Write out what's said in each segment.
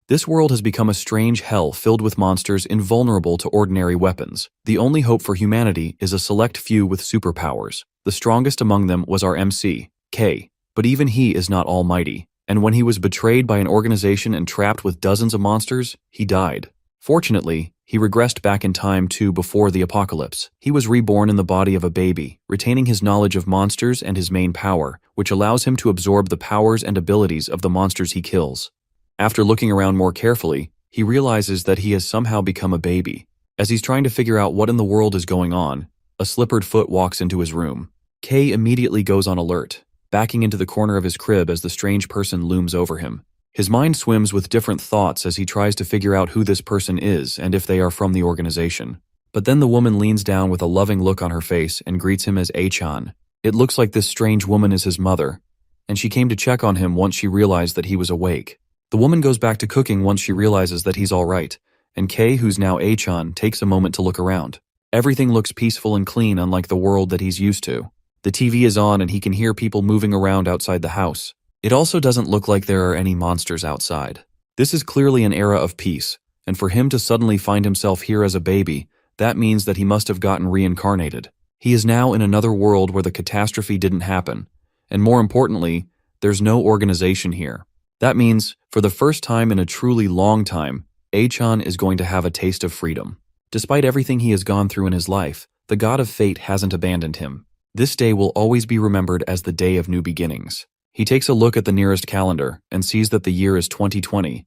This world has become a strange hell filled with monsters invulnerable to ordinary weapons. The only hope for humanity is a select few with superpowers. The strongest among them was our MC, K. But even he is not almighty, and when he was betrayed by an organization and trapped with dozens of monsters, he died. Fortunately, he regressed back in time to before the apocalypse. He was reborn in the body of a baby, retaining his knowledge of monsters and his main power, which allows him to absorb the powers and abilities of the monsters he kills. After looking around more carefully, he realizes that he has somehow become a baby. As he's trying to figure out what in the world is going on, a slippered foot walks into his room. K immediately goes on alert, backing into the corner of his crib as the strange person looms over him. His mind swims with different thoughts as he tries to figure out who this person is and if they are from the organization. But then the woman leans down with a loving look on her face and greets him as A-chan. It looks like this strange woman is his mother, and she came to check on him once she realized that he was awake. The woman goes back to cooking once she realizes that he's all right, and Kei, who's now A-chan, takes a moment to look around. Everything looks peaceful and clean, unlike the world that he's used to. The TV is on and he can hear people moving around outside the house. It also doesn't look like there are any monsters outside. This is clearly an era of peace, and for him to suddenly find himself here as a baby, that means that he must have gotten reincarnated. He is now in another world where the catastrophe didn't happen, and more importantly, there's no organization here. That means, for the first time in a truly long time, A-chan is going to have a taste of freedom. Despite everything he has gone through in his life, the god of fate hasn't abandoned him. This day will always be remembered as the day of new beginnings. He takes a look at the nearest calendar and sees that the year is 2020,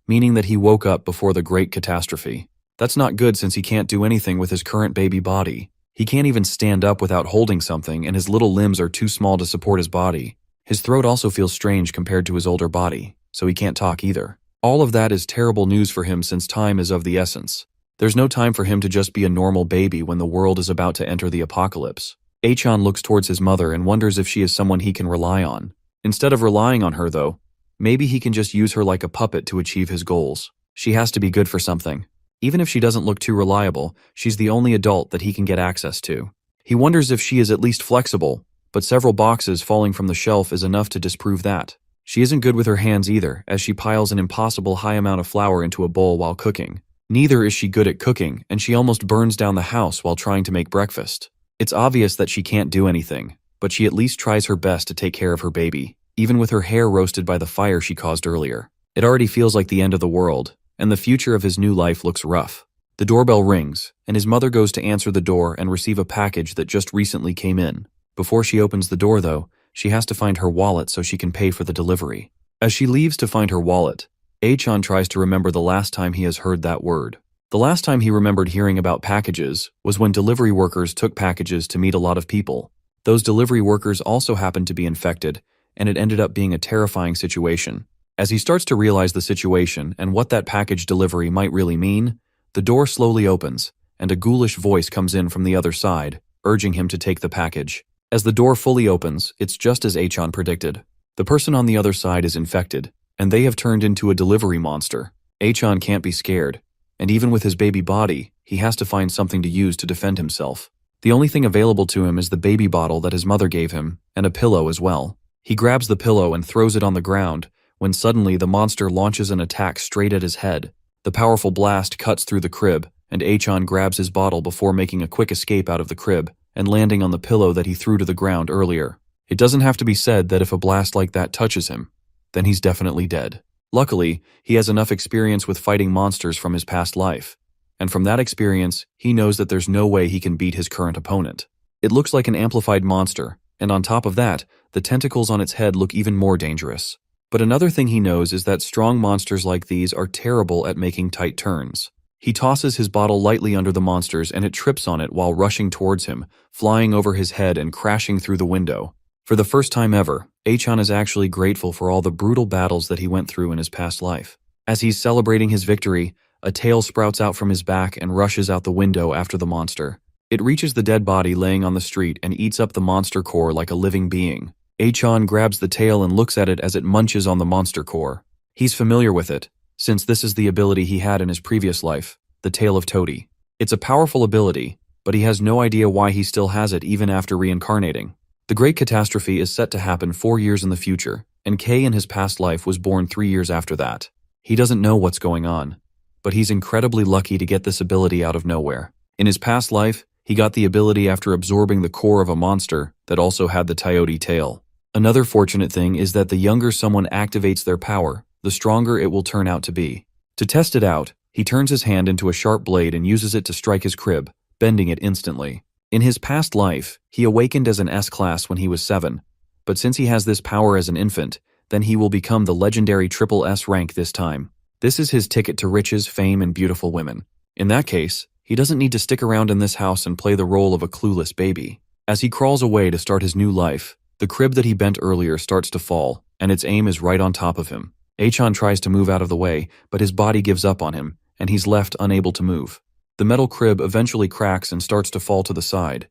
meaning that he woke up before the great catastrophe. That's not good since he can't do anything with his current baby body. He can't even stand up without holding something, and his little limbs are too small to support his body. His throat also feels strange compared to his older body, so he can't talk either. All of that is terrible news for him since time is of the essence. There's no time for him to just be a normal baby when the world is about to enter the apocalypse. A-chan looks towards his mother and wonders if she is someone he can rely on. Instead of relying on her, though, maybe he can just use her like a puppet to achieve his goals. She has to be good for something. Even if she doesn't look too reliable, she's the only adult that he can get access to. He wonders if she is at least flexible, but several boxes falling from the shelf is enough to disprove that. She isn't good with her hands either, as she piles an impossible high amount of flour into a bowl while cooking. Neither is she good at cooking, and she almost burns down the house while trying to make breakfast. It's obvious that she can't do anything, but she at least tries her best to take care of her baby, even with her hair roasted by the fire she caused earlier. It already feels like the end of the world, and the future of his new life looks rough. The doorbell rings, and his mother goes to answer the door and receive a package that just recently came in. Before she opens the door, though, she has to find her wallet so she can pay for the delivery. As she leaves to find her wallet, A-chan tries to remember the last time he has heard that word. The last time he remembered hearing about packages was when delivery workers took packages to meet a lot of people. Those delivery workers also happened to be infected, and it ended up being a terrifying situation. As he starts to realize the situation and what that package delivery might really mean, the door slowly opens, and a ghoulish voice comes in from the other side, urging him to take the package. As the door fully opens, it's just as A-chan predicted. The person on the other side is infected, and they have turned into a delivery monster. A-chan can't be scared, and even with his baby body, he has to find something to use to defend himself. The only thing available to him is the baby bottle that his mother gave him, and a pillow as well. He grabs the pillow and throws it on the ground, when suddenly the monster launches an attack straight at his head. The powerful blast cuts through the crib, and A-chan grabs his bottle before making a quick escape out of the crib, and landing on the pillow that he threw to the ground earlier. It doesn't have to be said that if a blast like that touches him, then he's definitely dead. Luckily, he has enough experience with fighting monsters from his past life, and from that experience, he knows that there's no way he can beat his current opponent. It looks like an amplified monster, and on top of that, the tentacles on its head look even more dangerous. But another thing he knows is that strong monsters like these are terrible at making tight turns. He tosses his bottle lightly under the monsters and it trips on it while rushing towards him, flying over his head and crashing through the window. For the first time ever, A-chan is actually grateful for all the brutal battles that he went through in his past life. As he's celebrating his victory, a tail sprouts out from his back and rushes out the window after the monster. It reaches the dead body laying on the street and eats up the monster core like a living being. A-chan grabs the tail and looks at it as it munches on the monster core. He's familiar with it, since this is the ability he had in his previous life, the Tail of Toady. It's a powerful ability, but he has no idea why he still has it even after reincarnating. The Great Catastrophe is set to happen 4 years in the future, and Kei in his past life was born 3 years after that. He doesn't know what's going on, but he's incredibly lucky to get this ability out of nowhere. In his past life, he got the ability after absorbing the core of a monster that also had the coyote tail. Another fortunate thing is that the younger someone activates their power, the stronger it will turn out to be. To test it out, he turns his hand into a sharp blade and uses it to strike his crib, bending it instantly. In his past life, he awakened as an S-class when he was 7, but since he has this power as an infant, then he will become the legendary triple S rank this time. This is his ticket to riches, fame, and beautiful women. In that case, he doesn't need to stick around in this house and play the role of a clueless baby. As he crawls away to start his new life, the crib that he bent earlier starts to fall, and its aim is right on top of him. Achan tries to move out of the way, but his body gives up on him, and he's left unable to move. The metal crib eventually cracks and starts to fall to the side,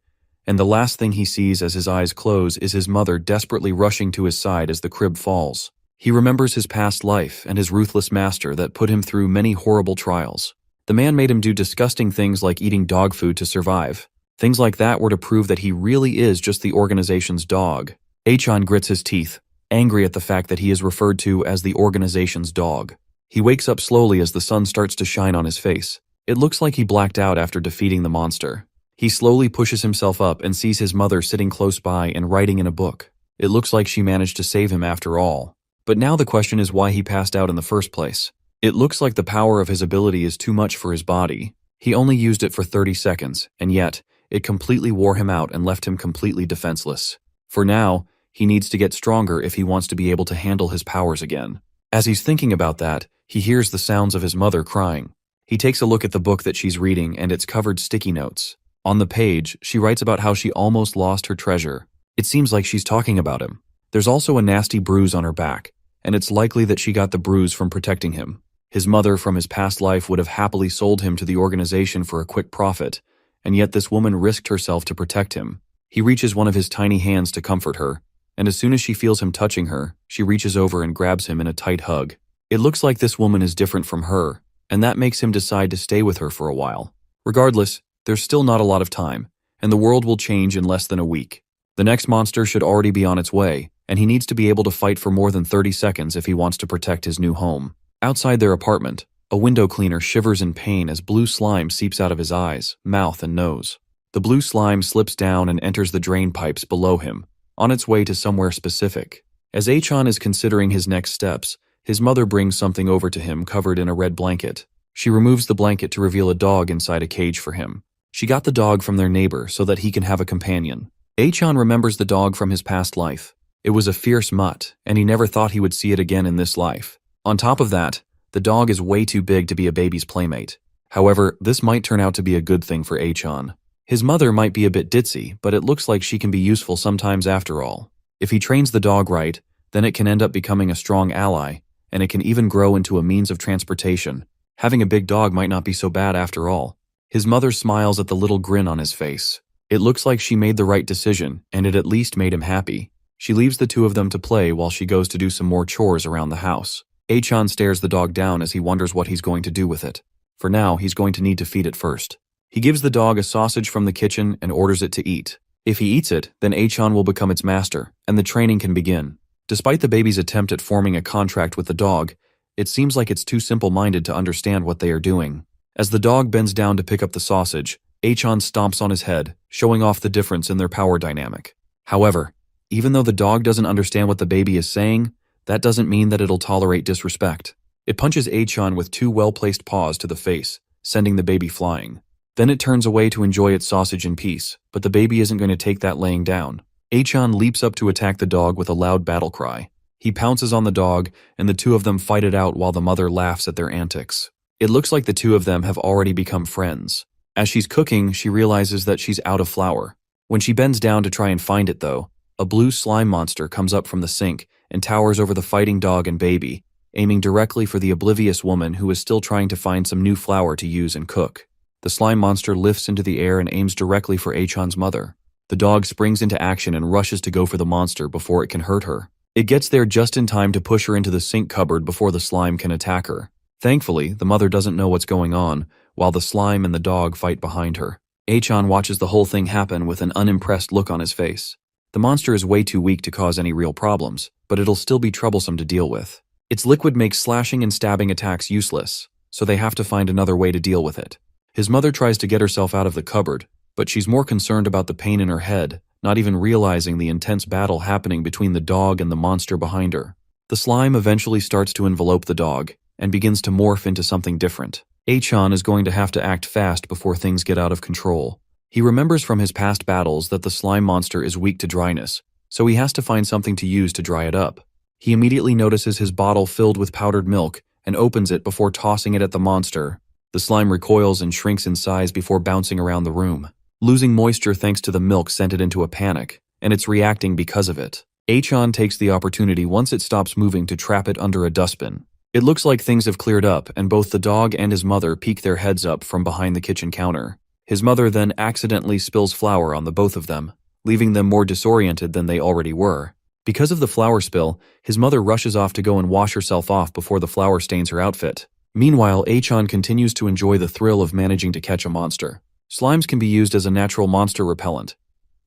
and the last thing he sees as his eyes close is his mother desperately rushing to his side as the crib falls. He remembers his past life and his ruthless master that put him through many horrible trials. The man made him do disgusting things like eating dog food to survive. Things like that were to prove that he really is just the organization's dog. Achan grits his teeth, angry at the fact that he is referred to as the organization's dog. He wakes up slowly as the sun starts to shine on his face. It looks like he blacked out after defeating the monster. He slowly pushes himself up and sees his mother sitting close by and writing in a book. It looks like she managed to save him after all. But now the question is why he passed out in the first place. It looks like the power of his ability is too much for his body. He only used it for 30 seconds, and yet, it completely wore him out and left him completely defenseless. For now, he needs to get stronger if he wants to be able to handle his powers again. As he's thinking about that, he hears the sounds of his mother crying. He takes a look at the book that she's reading and it's covered sticky notes. On the page, she writes about how she almost lost her treasure. It seems like she's talking about him. There's also a nasty bruise on her back, and it's likely that she got the bruise from protecting him. His mother from his past life would have happily sold him to the organization for a quick profit, and yet this woman risked herself to protect him. He reaches one of his tiny hands to comfort her, and as soon as she feels him touching her, she reaches over and grabs him in a tight hug. It looks like this woman is different from her, and that makes him decide to stay with her for a while. Regardless, there's still not a lot of time, and the world will change in less than a week. The next monster should already be on its way, and he needs to be able to fight for more than 30 seconds if he wants to protect his new home. Outside their apartment, a window cleaner shivers in pain as blue slime seeps out of his eyes, mouth, and nose. The blue slime slips down and enters the drain pipes below him, on its way to somewhere specific. As Achan is considering his next steps, his mother brings something over to him covered in a red blanket. She removes the blanket to reveal a dog inside a cage for him. She got the dog from their neighbor so that he can have a companion. Achan remembers the dog from his past life. It was a fierce mutt, and he never thought he would see it again in this life. On top of that, the dog is way too big to be a baby's playmate. However, this might turn out to be a good thing for Achan. His mother might be a bit ditzy, but it looks like she can be useful sometimes after all. If he trains the dog right, then it can end up becoming a strong ally, and it can even grow into a means of transportation. Having a big dog might not be so bad after all. His mother smiles at the little grin on his face. It looks like she made the right decision, and it at least made him happy. She leaves the two of them to play while she goes to do some more chores around the house. Achan stares the dog down as he wonders what he's going to do with it. For now, he's going to need to feed it first. He gives the dog a sausage from the kitchen and orders it to eat. If he eats it, then Achan will become its master, and the training can begin. Despite the baby's attempt at forming a contract with the dog, it seems like it's too simple-minded to understand what they are doing. As the dog bends down to pick up the sausage, Achan stomps on his head, showing off the difference in their power dynamic. However, even though the dog doesn't understand what the baby is saying, that doesn't mean that it'll tolerate disrespect. It punches Achan with two well-placed paws to the face, sending the baby flying. Then it turns away to enjoy its sausage in peace, but the baby isn't going to take that laying down. Achan leaps up to attack the dog with a loud battle cry. He pounces on the dog, and the two of them fight it out while the mother laughs at their antics. It looks like the two of them have already become friends. As she's cooking, she realizes that she's out of flour. When she bends down to try and find it though, a blue slime monster comes up from the sink and towers over the fighting dog and baby, aiming directly for the oblivious woman who is still trying to find some new flour to use and cook. The slime monster lifts into the air and aims directly for Achan's mother. The dog springs into action and rushes to go for the monster before it can hurt her. It gets there just in time to push her into the sink cupboard before the slime can attack her. Thankfully, the mother doesn't know what's going on, while the slime and the dog fight behind her. Achan watches the whole thing happen with an unimpressed look on his face. The monster is way too weak to cause any real problems, but it'll still be troublesome to deal with. Its liquid makes slashing and stabbing attacks useless, so they have to find another way to deal with it. His mother tries to get herself out of the cupboard, but she's more concerned about the pain in her head, not even realizing the intense battle happening between the dog and the monster behind her. The slime eventually starts to envelope the dog, and begins to morph into something different. Achan is going to have to act fast before things get out of control. He remembers from his past battles that the slime monster is weak to dryness, so he has to find something to use to dry it up. He immediately notices his bottle filled with powdered milk and opens it before tossing it at the monster. The slime recoils and shrinks in size before bouncing around the room. Losing moisture thanks to the milk sent it into a panic, and it's reacting because of it. Achan takes the opportunity once it stops moving to trap it under a dustbin. It looks like things have cleared up, and both the dog and his mother peek their heads up from behind the kitchen counter. His mother then accidentally spills flour on the both of them, leaving them more disoriented than they already were. Because of the flour spill, his mother rushes off to go and wash herself off before the flour stains her outfit. Meanwhile, Achan continues to enjoy the thrill of managing to catch a monster. Slimes can be used as a natural monster repellent,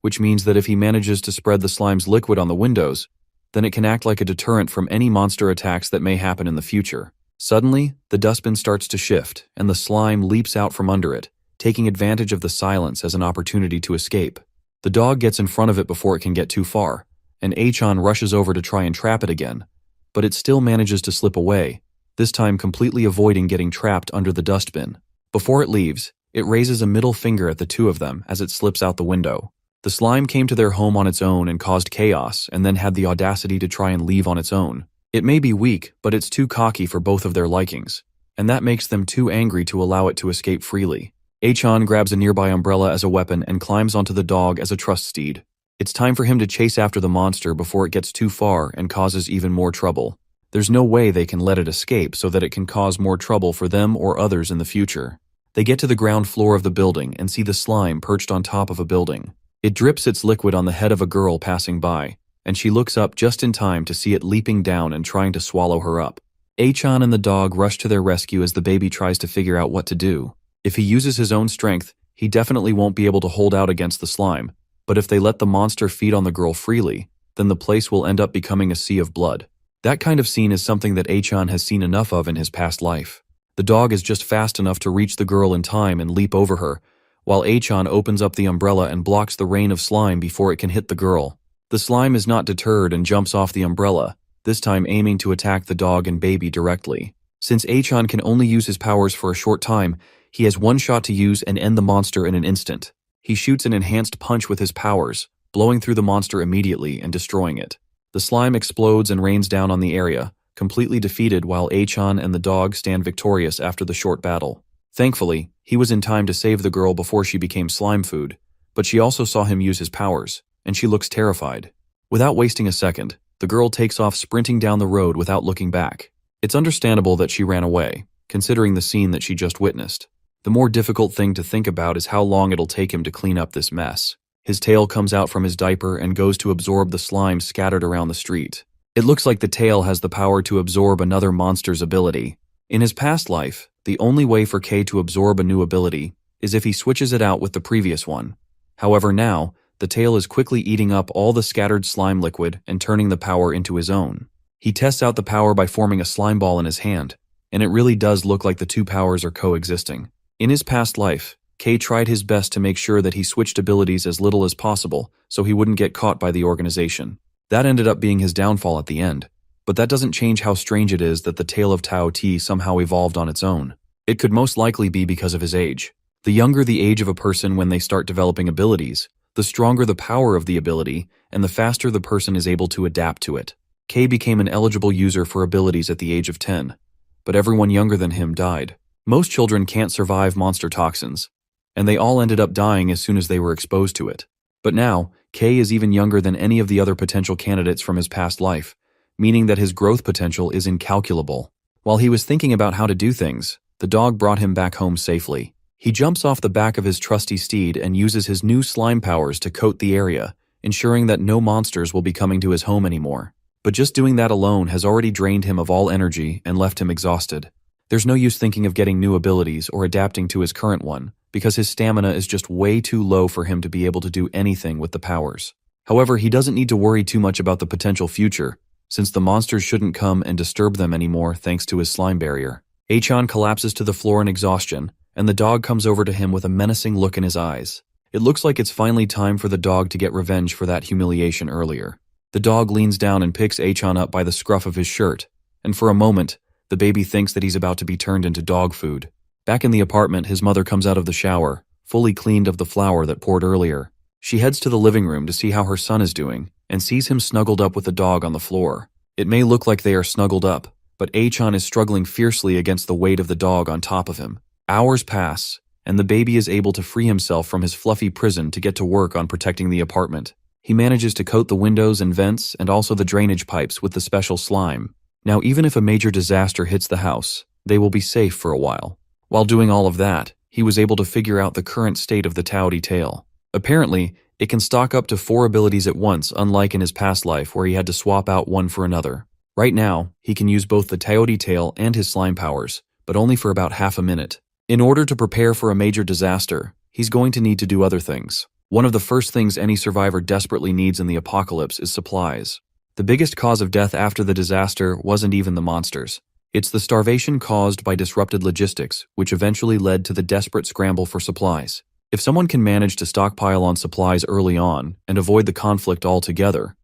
which means that if he manages to spread the slime's liquid on the windows, then it can act like a deterrent from any monster attacks that may happen in the future. Suddenly, the dustbin starts to shift, and the slime leaps out from under it, taking advantage of the silence as an opportunity to escape. The dog gets in front of it before it can get too far, and Achan rushes over to try and trap it again, but it still manages to slip away, this time completely avoiding getting trapped under the dustbin. Before it leaves, it raises a middle finger at the two of them as it slips out the window. The slime came to their home on its own and caused chaos, and then had the audacity to try and leave on its own. It may be weak, but it's too cocky for both of their likings, and that makes them too angry to allow it to escape freely. Achan grabs a nearby umbrella as a weapon and climbs onto the dog as a trust steed. It's time for him to chase after the monster before it gets too far and causes even more trouble. There's no way they can let it escape so that it can cause more trouble for them or others in the future. They get to the ground floor of the building and see the slime perched on top of a building. It drips its liquid on the head of a girl passing by, and she looks up just in time to see it leaping down and trying to swallow her up. Achan and the dog rush to their rescue as the baby tries to figure out what to do. If he uses his own strength, he definitely won't be able to hold out against the slime, but if they let the monster feed on the girl freely, then the place will end up becoming a sea of blood. That kind of scene is something that Achan has seen enough of in his past life. The dog is just fast enough to reach the girl in time and leap over her, while Achan opens up the umbrella and blocks the rain of slime before it can hit the girl. The slime is not deterred and jumps off the umbrella, this time aiming to attack the dog and baby directly. Since Achan can only use his powers for a short time, he has one shot to use and end the monster in an instant. He shoots an enhanced punch with his powers, blowing through the monster immediately and destroying it. The slime explodes and rains down on the area, completely defeated, while Achan and the dog stand victorious after the short battle. Thankfully, he was in time to save the girl before she became slime food, but she also saw him use his powers, and she looks terrified. Without wasting a second, the girl takes off sprinting down the road without looking back. It's understandable that she ran away, considering the scene that she just witnessed. The more difficult thing to think about is how long it'll take him to clean up this mess. His tail comes out from his diaper and goes to absorb the slime scattered around the street. It looks like the tail has the power to absorb another monster's ability. In his past life, the only way for K to absorb a new ability is if he switches it out with the previous one. However, now, the tail is quickly eating up all the scattered slime liquid and turning the power into his own. He tests out the power by forming a slime ball in his hand, and it really does look like the two powers are coexisting. In his past life, K tried his best to make sure that he switched abilities as little as possible so he wouldn't get caught by the organization. That ended up being his downfall at the end, but that doesn't change how strange it is that the tail of Tao T somehow evolved on its own. It could most likely be because of his age. The younger the age of a person when they start developing abilities, the stronger the power of the ability, and the faster the person is able to adapt to it. K became an eligible user for abilities at the age of 10, but everyone younger than him died. Most children can't survive monster toxins, and they all ended up dying as soon as they were exposed to it. But now, K is even younger than any of the other potential candidates from his past life, meaning that his growth potential is incalculable. While he was thinking about how to do things, the dog brought him back home safely. He jumps off the back of his trusty steed and uses his new slime powers to coat the area, ensuring that no monsters will be coming to his home anymore. But just doing that alone has already drained him of all energy and left him exhausted. There's no use thinking of getting new abilities or adapting to his current one, because his stamina is just way too low for him to be able to do anything with the powers. However, he doesn't need to worry too much about the potential future, since the monsters shouldn't come and disturb them anymore thanks to his slime barrier. Achan collapses to the floor in exhaustion, and the dog comes over to him with a menacing look in his eyes. It looks like it's finally time for the dog to get revenge for that humiliation earlier. The dog leans down and picks Achan up by the scruff of his shirt, and for a moment, the baby thinks that he's about to be turned into dog food. Back in the apartment, his mother comes out of the shower, fully cleaned of the flour that poured earlier. She heads to the living room to see how her son is doing, and sees him snuggled up with the dog on the floor. It may look like they are snuggled up, but Achan is struggling fiercely against the weight of the dog on top of him. Hours pass, and the baby is able to free himself from his fluffy prison to get to work on protecting the apartment. He manages to coat the windows and vents and also the drainage pipes with the special slime. Now, even if a major disaster hits the house, they will be safe for a while. While doing all of that, he was able to figure out the current state of the Taoti tail. Apparently, it can stock up to 4 abilities at once, unlike in his past life where he had to swap out one for another. Right now, he can use both the Taoti tail and his slime powers, but only for about half a minute. In order to prepare for a major disaster, he's going to need to do other things. One of the first things any survivor desperately needs in the apocalypse is supplies. The biggest cause of death after the disaster wasn't even the monsters. It's the starvation caused by disrupted logistics, which eventually led to the desperate scramble for supplies. If someone can manage to stockpile on supplies early on and avoid the conflict altogether,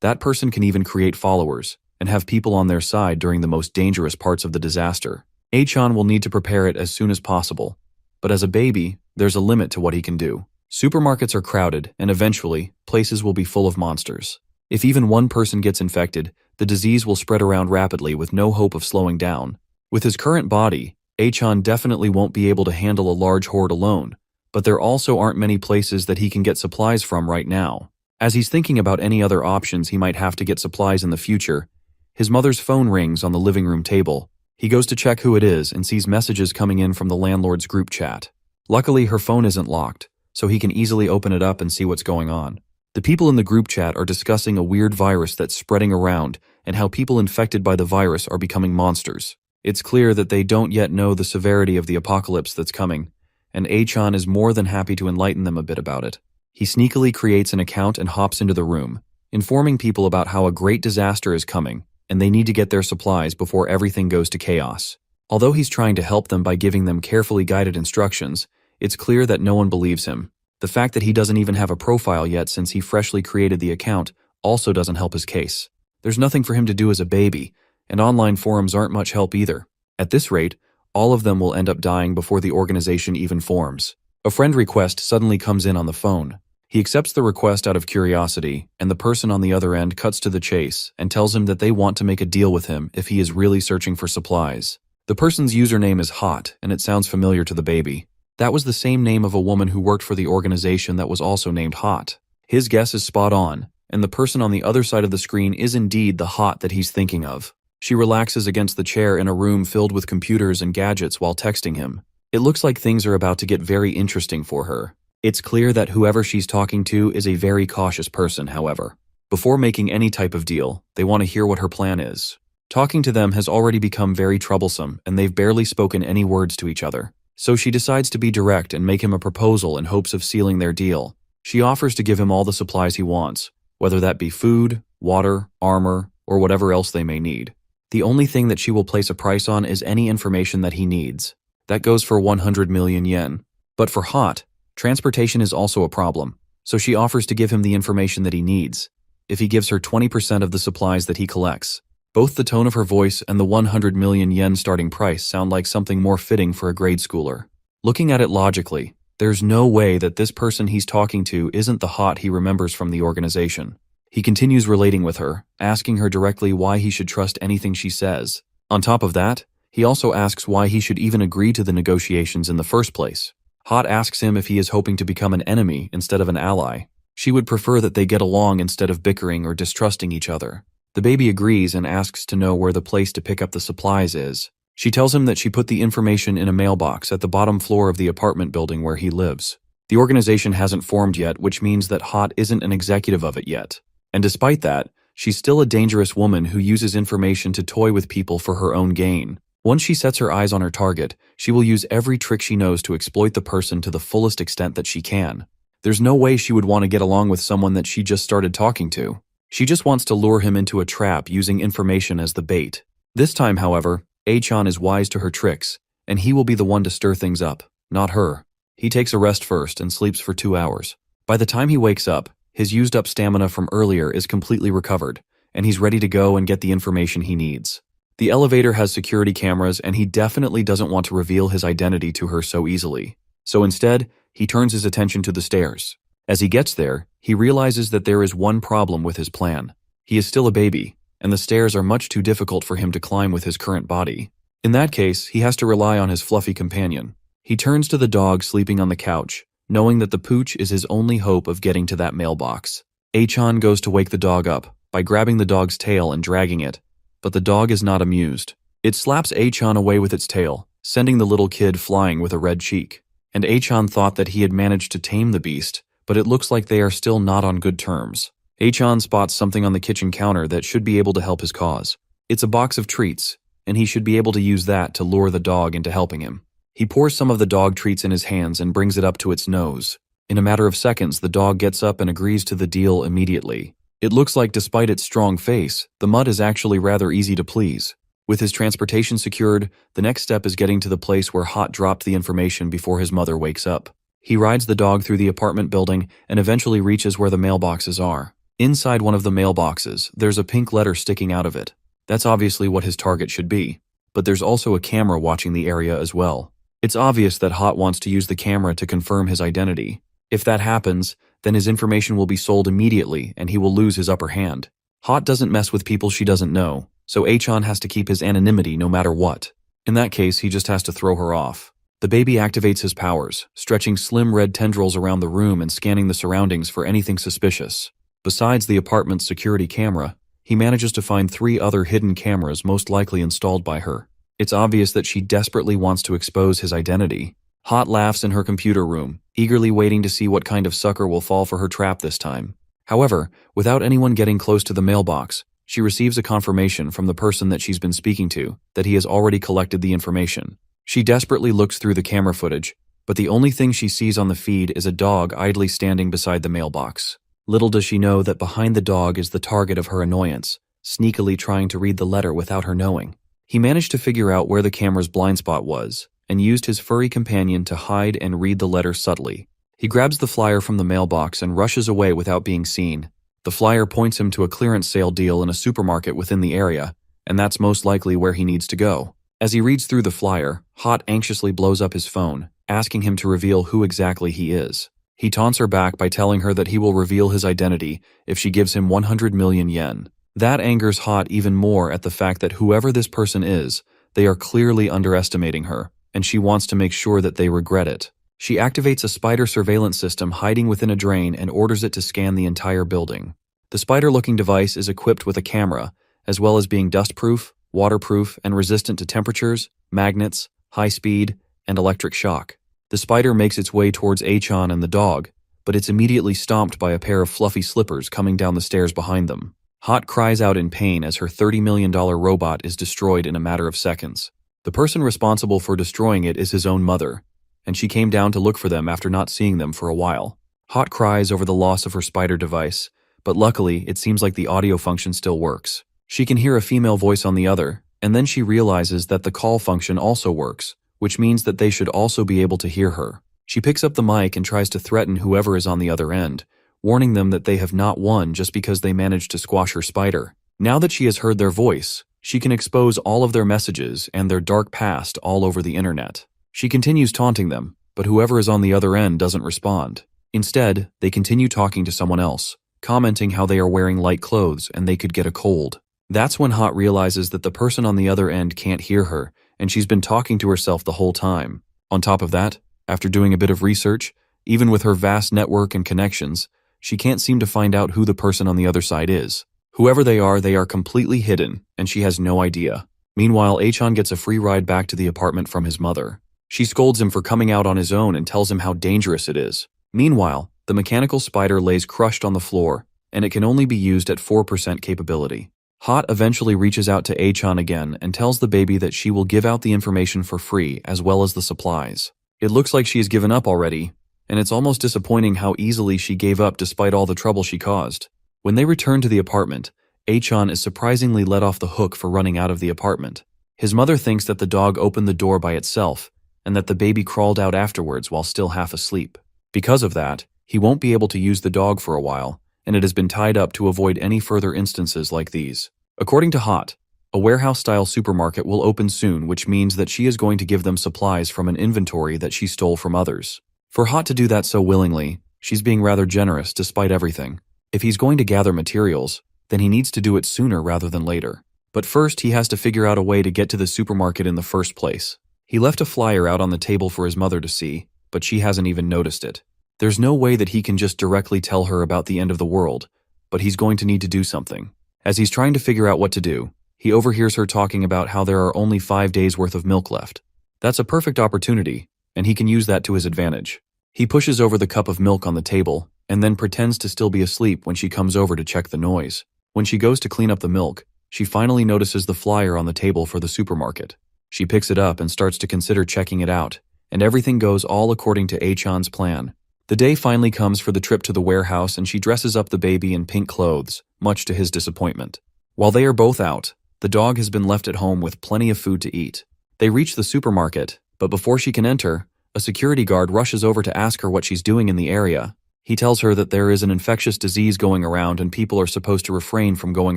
that person can even create followers and have people on their side during the most dangerous parts of the disaster. Achan will need to prepare it as soon as possible, but as a baby, there's a limit to what he can do. Supermarkets are crowded, and eventually, places will be full of monsters. If even one person gets infected, the disease will spread around rapidly with no hope of slowing down. With his current body, Achan definitely won't be able to handle a large horde alone, but there also aren't many places that he can get supplies from right now. As he's thinking about any other options he might have to get supplies in the future, his mother's phone rings on the living room table. He goes to check who it is and sees messages coming in from the landlord's group chat. Luckily, her phone isn't locked, so he can easily open it up and see what's going on. The people in the group chat are discussing a weird virus that's spreading around and how people infected by the virus are becoming monsters. It's clear that they don't yet know the severity of the apocalypse that's coming, and Achan is more than happy to enlighten them a bit about it. He sneakily creates an account and hops into the room, informing people about how a great disaster is coming and they need to get their supplies before everything goes to chaos. Although he's trying to help them by giving them carefully guided instructions, it's clear that no one believes him. The fact that he doesn't even have a profile yet since he freshly created the account also doesn't help his case. There's nothing for him to do as a baby, and online forums aren't much help either. At this rate, all of them will end up dying before the organization even forms. A friend request suddenly comes in on the phone. He accepts the request out of curiosity, and the person on the other end cuts to the chase and tells him that they want to make a deal with him if he is really searching for supplies. The person's username is Hot, and it sounds familiar to the baby. That was the same name of a woman who worked for the organization that was also named Hot. His guess is spot on, and the person on the other side of the screen is indeed the Hot that he's thinking of. She relaxes against the chair in a room filled with computers and gadgets while texting him. It looks like things are about to get very interesting for her. It's clear that whoever she's talking to is a very cautious person, however. Before making any type of deal, they want to hear what her plan is. Talking to them has already become very troublesome, and they've barely spoken any words to each other. So she decides to be direct and make him a proposal in hopes of sealing their deal. She offers to give him all the supplies he wants, whether that be food, water, armor, or whatever else they may need. The only thing that she will place a price on is any information that he needs. That goes for 100 million yen. But for Hot, transportation is also a problem, so she offers to give him the information that he needs, if he gives her 20% of the supplies that he collects. Both the tone of her voice and the 100 million yen starting price sound like something more fitting for a grade schooler. Looking at it logically, there's no way that this person he's talking to isn't the Hot he remembers from the organization. He continues relating with her, asking her directly why he should trust anything she says. On top of that, he also asks why he should even agree to the negotiations in the first place. Hot asks him if he is hoping to become an enemy instead of an ally. She would prefer that they get along instead of bickering or distrusting each other. The baby agrees and asks to know where the place to pick up the supplies is. She tells him that she put the information in a mailbox at the bottom floor of the apartment building where he lives. The organization hasn't formed yet, which means that Hot isn't an executive of it yet. And despite that, she's still a dangerous woman who uses information to toy with people for her own gain. Once she sets her eyes on her target, she will use every trick she knows to exploit the person to the fullest extent that she can. There's no way she would want to get along with someone that she just started talking to. She just wants to lure him into a trap using information as the bait. This time, however, A-chan is wise to her tricks, and he will be the one to stir things up, not her. He takes a rest first and sleeps for 2 hours. By the time he wakes up, his used up stamina from earlier is completely recovered, and he's ready to go and get the information he needs. The elevator has security cameras, and he definitely doesn't want to reveal his identity to her so easily. So instead, he turns his attention to the stairs. As he gets there, he realizes that there is one problem with his plan. He is still a baby, and the stairs are much too difficult for him to climb with his current body. In that case, he has to rely on his fluffy companion. He turns to the dog sleeping on the couch, knowing that the pooch is his only hope of getting to that mailbox. A-chan goes to wake the dog up by grabbing the dog's tail and dragging it, but the dog is not amused. It slaps A-chan away with its tail, sending the little kid flying with a red cheek. And A-chan thought that he had managed to tame the beast, but it looks like they are still not on good terms. A-chan spots something on the kitchen counter that should be able to help his cause. It's a box of treats, and he should be able to use that to lure the dog into helping him. He pours some of the dog treats in his hands and brings it up to its nose. In a matter of seconds, the dog gets up and agrees to the deal immediately. It looks like despite its strong face, the mutt is actually rather easy to please. With his transportation secured, the next step is getting to the place where Hot dropped the information before his mother wakes up. He rides the dog through the apartment building and eventually reaches where the mailboxes are. Inside one of the mailboxes, there's a pink letter sticking out of it. That's obviously what his target should be. But there's also a camera watching the area as well. It's obvious that Hot wants to use the camera to confirm his identity. If that happens, then his information will be sold immediately and he will lose his upper hand. Hot doesn't mess with people she doesn't know, so A-chan has to keep his anonymity no matter what. In that case, he just has to throw her off. The baby activates his powers, stretching slim red tendrils around the room and scanning the surroundings for anything suspicious. Besides the apartment's security camera, he manages to find 3 other hidden cameras most likely installed by her. It's obvious that she desperately wants to expose his identity. Hot laughs in her computer room, eagerly waiting to see what kind of sucker will fall for her trap this time. However, without anyone getting close to the mailbox, she receives a confirmation from the person that she's been speaking to that he has already collected the information. She desperately looks through the camera footage, but the only thing she sees on the feed is a dog idly standing beside the mailbox. Little does she know that behind the dog is the target of her annoyance, sneakily trying to read the letter without her knowing. He managed to figure out where the camera's blind spot was, and used his furry companion to hide and read the letter subtly. He grabs the flyer from the mailbox and rushes away without being seen. The flyer points him to a clearance sale deal in a supermarket within the area, and that's most likely where he needs to go. As he reads through the flyer, Hot anxiously blows up his phone, asking him to reveal who exactly he is. He taunts her back by telling her that he will reveal his identity if she gives him 100 million yen. That angers Hot even more at the fact that whoever this person is, they are clearly underestimating her, and she wants to make sure that they regret it. She activates a spider surveillance system hiding within a drain and orders it to scan the entire building. The spider-looking device is equipped with a camera, as well as being dustproof, waterproof, and resistant to temperatures, magnets, high speed, and electric shock. The spider makes its way towards A-chan and the dog, but it's immediately stomped by a pair of fluffy slippers coming down the stairs behind them. Hot cries out in pain as her $30 million robot is destroyed in a matter of seconds. The person responsible for destroying it is his own mother, and she came down to look for them after not seeing them for a while. Hot cries over the loss of her spider device, but luckily it seems like the audio function still works. She can hear a female voice on the other, and then she realizes that the call function also works, which means that they should also be able to hear her. She picks up the mic and tries to threaten whoever is on the other end, warning them that they have not won just because they managed to squash her spider. Now that she has heard their voice, she can expose all of their messages and their dark past all over the internet. She continues taunting them, but whoever is on the other end doesn't respond. Instead, they continue talking to someone else, commenting how they are wearing light clothes and they could get a cold. That's when Hot realizes that the person on the other end can't hear her, and she's been talking to herself the whole time. On top of that, after doing a bit of research, even with her vast network and connections, she can't seem to find out who the person on the other side is. Whoever they are completely hidden, and she has no idea. Meanwhile, A-chan gets a free ride back to the apartment from his mother. She scolds him for coming out on his own and tells him how dangerous it is. Meanwhile, the mechanical spider lays crushed on the floor, and it can only be used at 4% capability. Hot eventually reaches out to A-chan again and tells the baby that she will give out the information for free as well as the supplies. It looks like she has given up already, and it's almost disappointing how easily she gave up despite all the trouble she caused. When they return to the apartment, Achan is surprisingly let off the hook for running out of the apartment. His mother thinks that the dog opened the door by itself and that the baby crawled out afterwards while still half asleep. Because of that, he won't be able to use the dog for a while, and it has been tied up to avoid any further instances like these. According to Hot, a warehouse-style supermarket will open soon, which means that she is going to give them supplies from an inventory that she stole from others. For Hot to do that so willingly, she's being rather generous despite everything. If he's going to gather materials, then he needs to do it sooner rather than later. But first, he has to figure out a way to get to the supermarket in the first place. He left a flyer out on the table for his mother to see, but she hasn't even noticed it. There's no way that he can just directly tell her about the end of the world, but he's going to need to do something. As he's trying to figure out what to do, he overhears her talking about how there are only 5 days worth of milk left. That's a perfect opportunity, and he can use that to his advantage. He pushes over the cup of milk on the table, and then pretends to still be asleep when she comes over to check the noise. When she goes to clean up the milk, she finally notices the flyer on the table for the supermarket. She picks it up and starts to consider checking it out, and everything goes all according to Achan's plan. The day finally comes for the trip to the warehouse, and she dresses up the baby in pink clothes, much to his disappointment. While they are both out, the dog has been left at home with plenty of food to eat. They reach the supermarket, but before she can enter, a security guard rushes over to ask her what she's doing in the area. He tells her that there is an infectious disease going around and people are supposed to refrain from going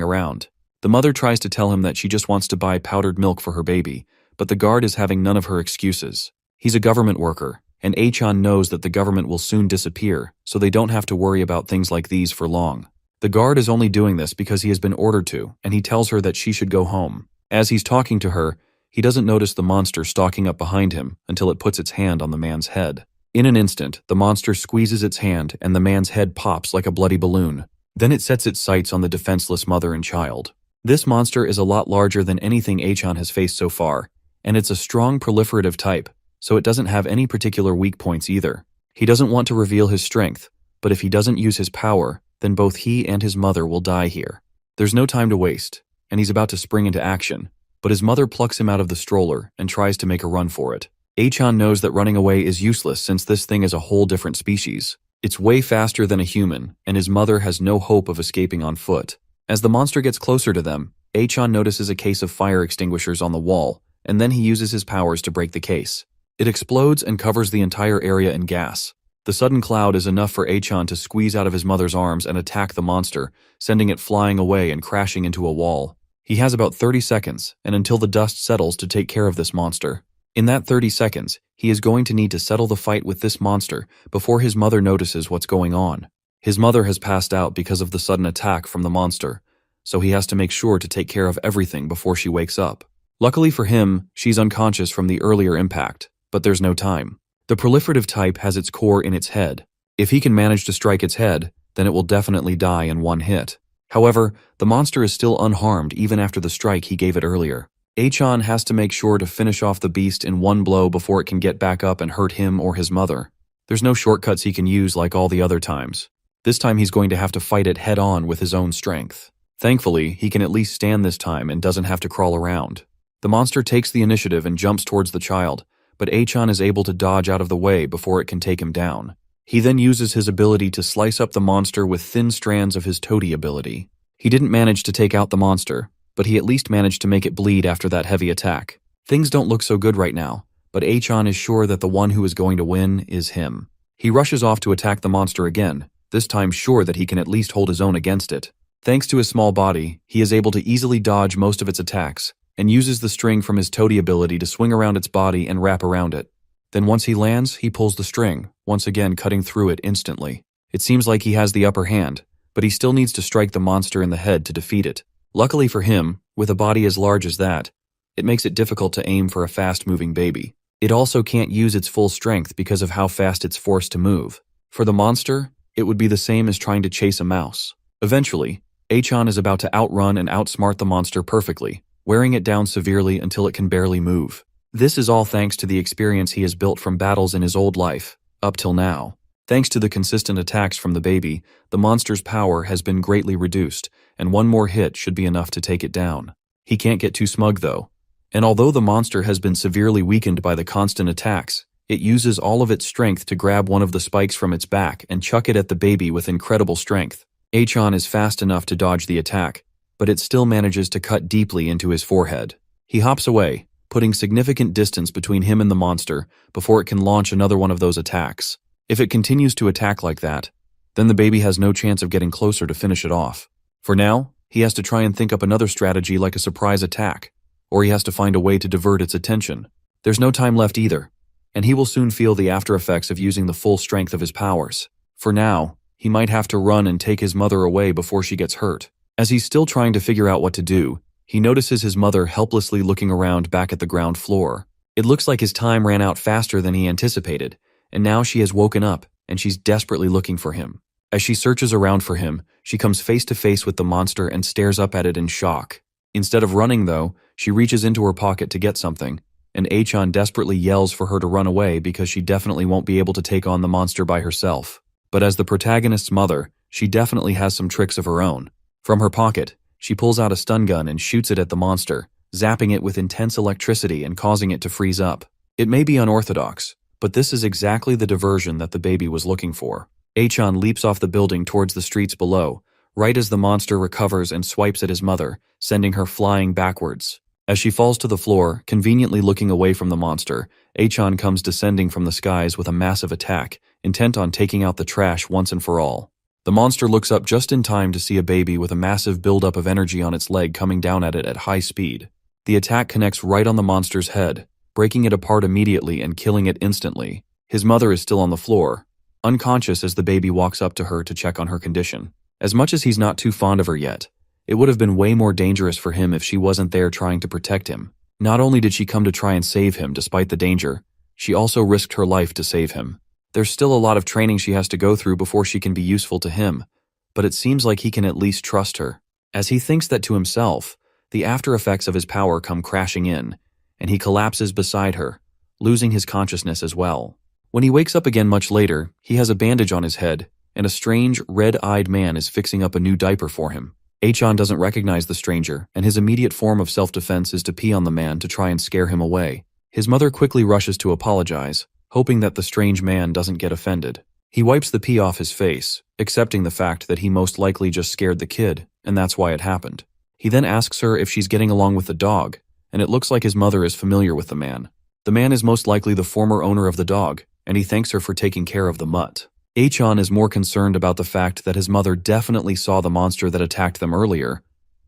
around. The mother tries to tell him that she just wants to buy powdered milk for her baby, but the guard is having none of her excuses. He's a government worker, and Achan knows that the government will soon disappear, so they don't have to worry about things like these for long. The guard is only doing this because he has been ordered to, and he tells her that she should go home. As he's talking to her, he doesn't notice the monster stalking up behind him until it puts its hand on the man's head. In an instant, the monster squeezes its hand and the man's head pops like a bloody balloon. Then it sets its sights on the defenseless mother and child. This monster is a lot larger than anything Achan has faced so far, and it's a strong proliferative type, so it doesn't have any particular weak points either. He doesn't want to reveal his strength, but if he doesn't use his power, then both he and his mother will die here. There's no time to waste, and he's about to spring into action, but his mother plucks him out of the stroller and tries to make a run for it. Achan knows that running away is useless since this thing is a whole different species. It's way faster than a human, and his mother has no hope of escaping on foot. As the monster gets closer to them, Achan notices a case of fire extinguishers on the wall, and then he uses his powers to break the case. It explodes and covers the entire area in gas. The sudden cloud is enough for Achan to squeeze out of his mother's arms and attack the monster, sending it flying away and crashing into a wall. He has about 30 seconds, and until the dust settles, to take care of this monster. In that 30 seconds, he is going to need to settle the fight with this monster before his mother notices what's going on. His mother has passed out because of the sudden attack from the monster, so he has to make sure to take care of everything before she wakes up. Luckily for him, she's unconscious from the earlier impact, but there's no time. The proliferative type has its core in its head. If he can manage to strike its head, then it will definitely die in one hit. However, the monster is still unharmed even after the strike he gave it earlier. Achan has to make sure to finish off the beast in one blow before it can get back up and hurt him or his mother. There's no shortcuts he can use like all the other times. This time he's going to have to fight it head-on with his own strength. Thankfully, he can at least stand this time and doesn't have to crawl around. The monster takes the initiative and jumps towards the child, but Achan is able to dodge out of the way before it can take him down. He then uses his ability to slice up the monster with thin strands of his toady ability. He didn't manage to take out the monster, but he at least managed to make it bleed after that heavy attack. Things don't look so good right now, but Achan is sure that the one who is going to win is him. He rushes off to attack the monster again, this time sure that he can at least hold his own against it. Thanks to his small body, he is able to easily dodge most of its attacks, and uses the string from his toady ability to swing around its body and wrap around it. Then once he lands, he pulls the string, once again cutting through it instantly. It seems like he has the upper hand, but he still needs to strike the monster in the head to defeat it. Luckily for him, with a body as large as that, it makes it difficult to aim for a fast-moving baby. It also can't use its full strength because of how fast it's forced to move. For the monster, it would be the same as trying to chase a mouse. Eventually, Achan is about to outrun and outsmart the monster perfectly, wearing it down severely until it can barely move. This is all thanks to the experience he has built from battles in his old life, up till now. Thanks to the consistent attacks from the baby, the monster's power has been greatly reduced, and one more hit should be enough to take it down. He can't get too smug though. And although the monster has been severely weakened by the constant attacks, it uses all of its strength to grab one of the spikes from its back and chuck it at the baby with incredible strength. Achan is fast enough to dodge the attack, but it still manages to cut deeply into his forehead. He hops away, putting significant distance between him and the monster before it can launch another one of those attacks. If it continues to attack like that, then the baby has no chance of getting closer to finish it off. For now, he has to try and think up another strategy like a surprise attack, or he has to find a way to divert its attention. There's no time left either, and he will soon feel the after effects of using the full strength of his powers. For now, he might have to run and take his mother away before she gets hurt. As he's still trying to figure out what to do, he notices his mother helplessly looking around back at the ground floor. It looks like his time ran out faster than he anticipated, and now she has woken up and she's desperately looking for him. As she searches around for him, she comes face to face with the monster and stares up at it in shock. Instead of running though, she reaches into her pocket to get something, and Achan desperately yells for her to run away because she definitely won't be able to take on the monster by herself. But as the protagonist's mother, she definitely has some tricks of her own. From her pocket, she pulls out a stun gun and shoots it at the monster, zapping it with intense electricity and causing it to freeze up. It may be unorthodox, but this is exactly the diversion that the baby was looking for. Achan leaps off the building towards the streets below, right as the monster recovers and swipes at his mother, sending her flying backwards. As she falls to the floor, conveniently looking away from the monster, Achan comes descending from the skies with a massive attack, intent on taking out the trash once and for all. The monster looks up just in time to see a baby with a massive buildup of energy on its leg coming down at it at high speed. The attack connects right on the monster's head, breaking it apart immediately and killing it instantly. His mother is still on the floor, unconscious as the baby walks up to her to check on her condition. As much as he's not too fond of her yet, it would have been way more dangerous for him if she wasn't there trying to protect him. Not only did she come to try and save him despite the danger, she also risked her life to save him. There's still a lot of training she has to go through before she can be useful to him, but it seems like he can at least trust her. As he thinks that to himself, the after effects of his power come crashing in, and he collapses beside her, losing his consciousness as well. When he wakes up again much later, he has a bandage on his head, and a strange, red-eyed man is fixing up a new diaper for him. Achan doesn't recognize the stranger, and his immediate form of self-defense is to pee on the man to try and scare him away. His mother quickly rushes to apologize, hoping that the strange man doesn't get offended. He wipes the pee off his face, accepting the fact that he most likely just scared the kid, and that's why it happened. He then asks her if she's getting along with the dog, and it looks like his mother is familiar with the man. The man is most likely the former owner of the dog, and he thanks her for taking care of the mutt. Achan is more concerned about the fact that his mother definitely saw the monster that attacked them earlier,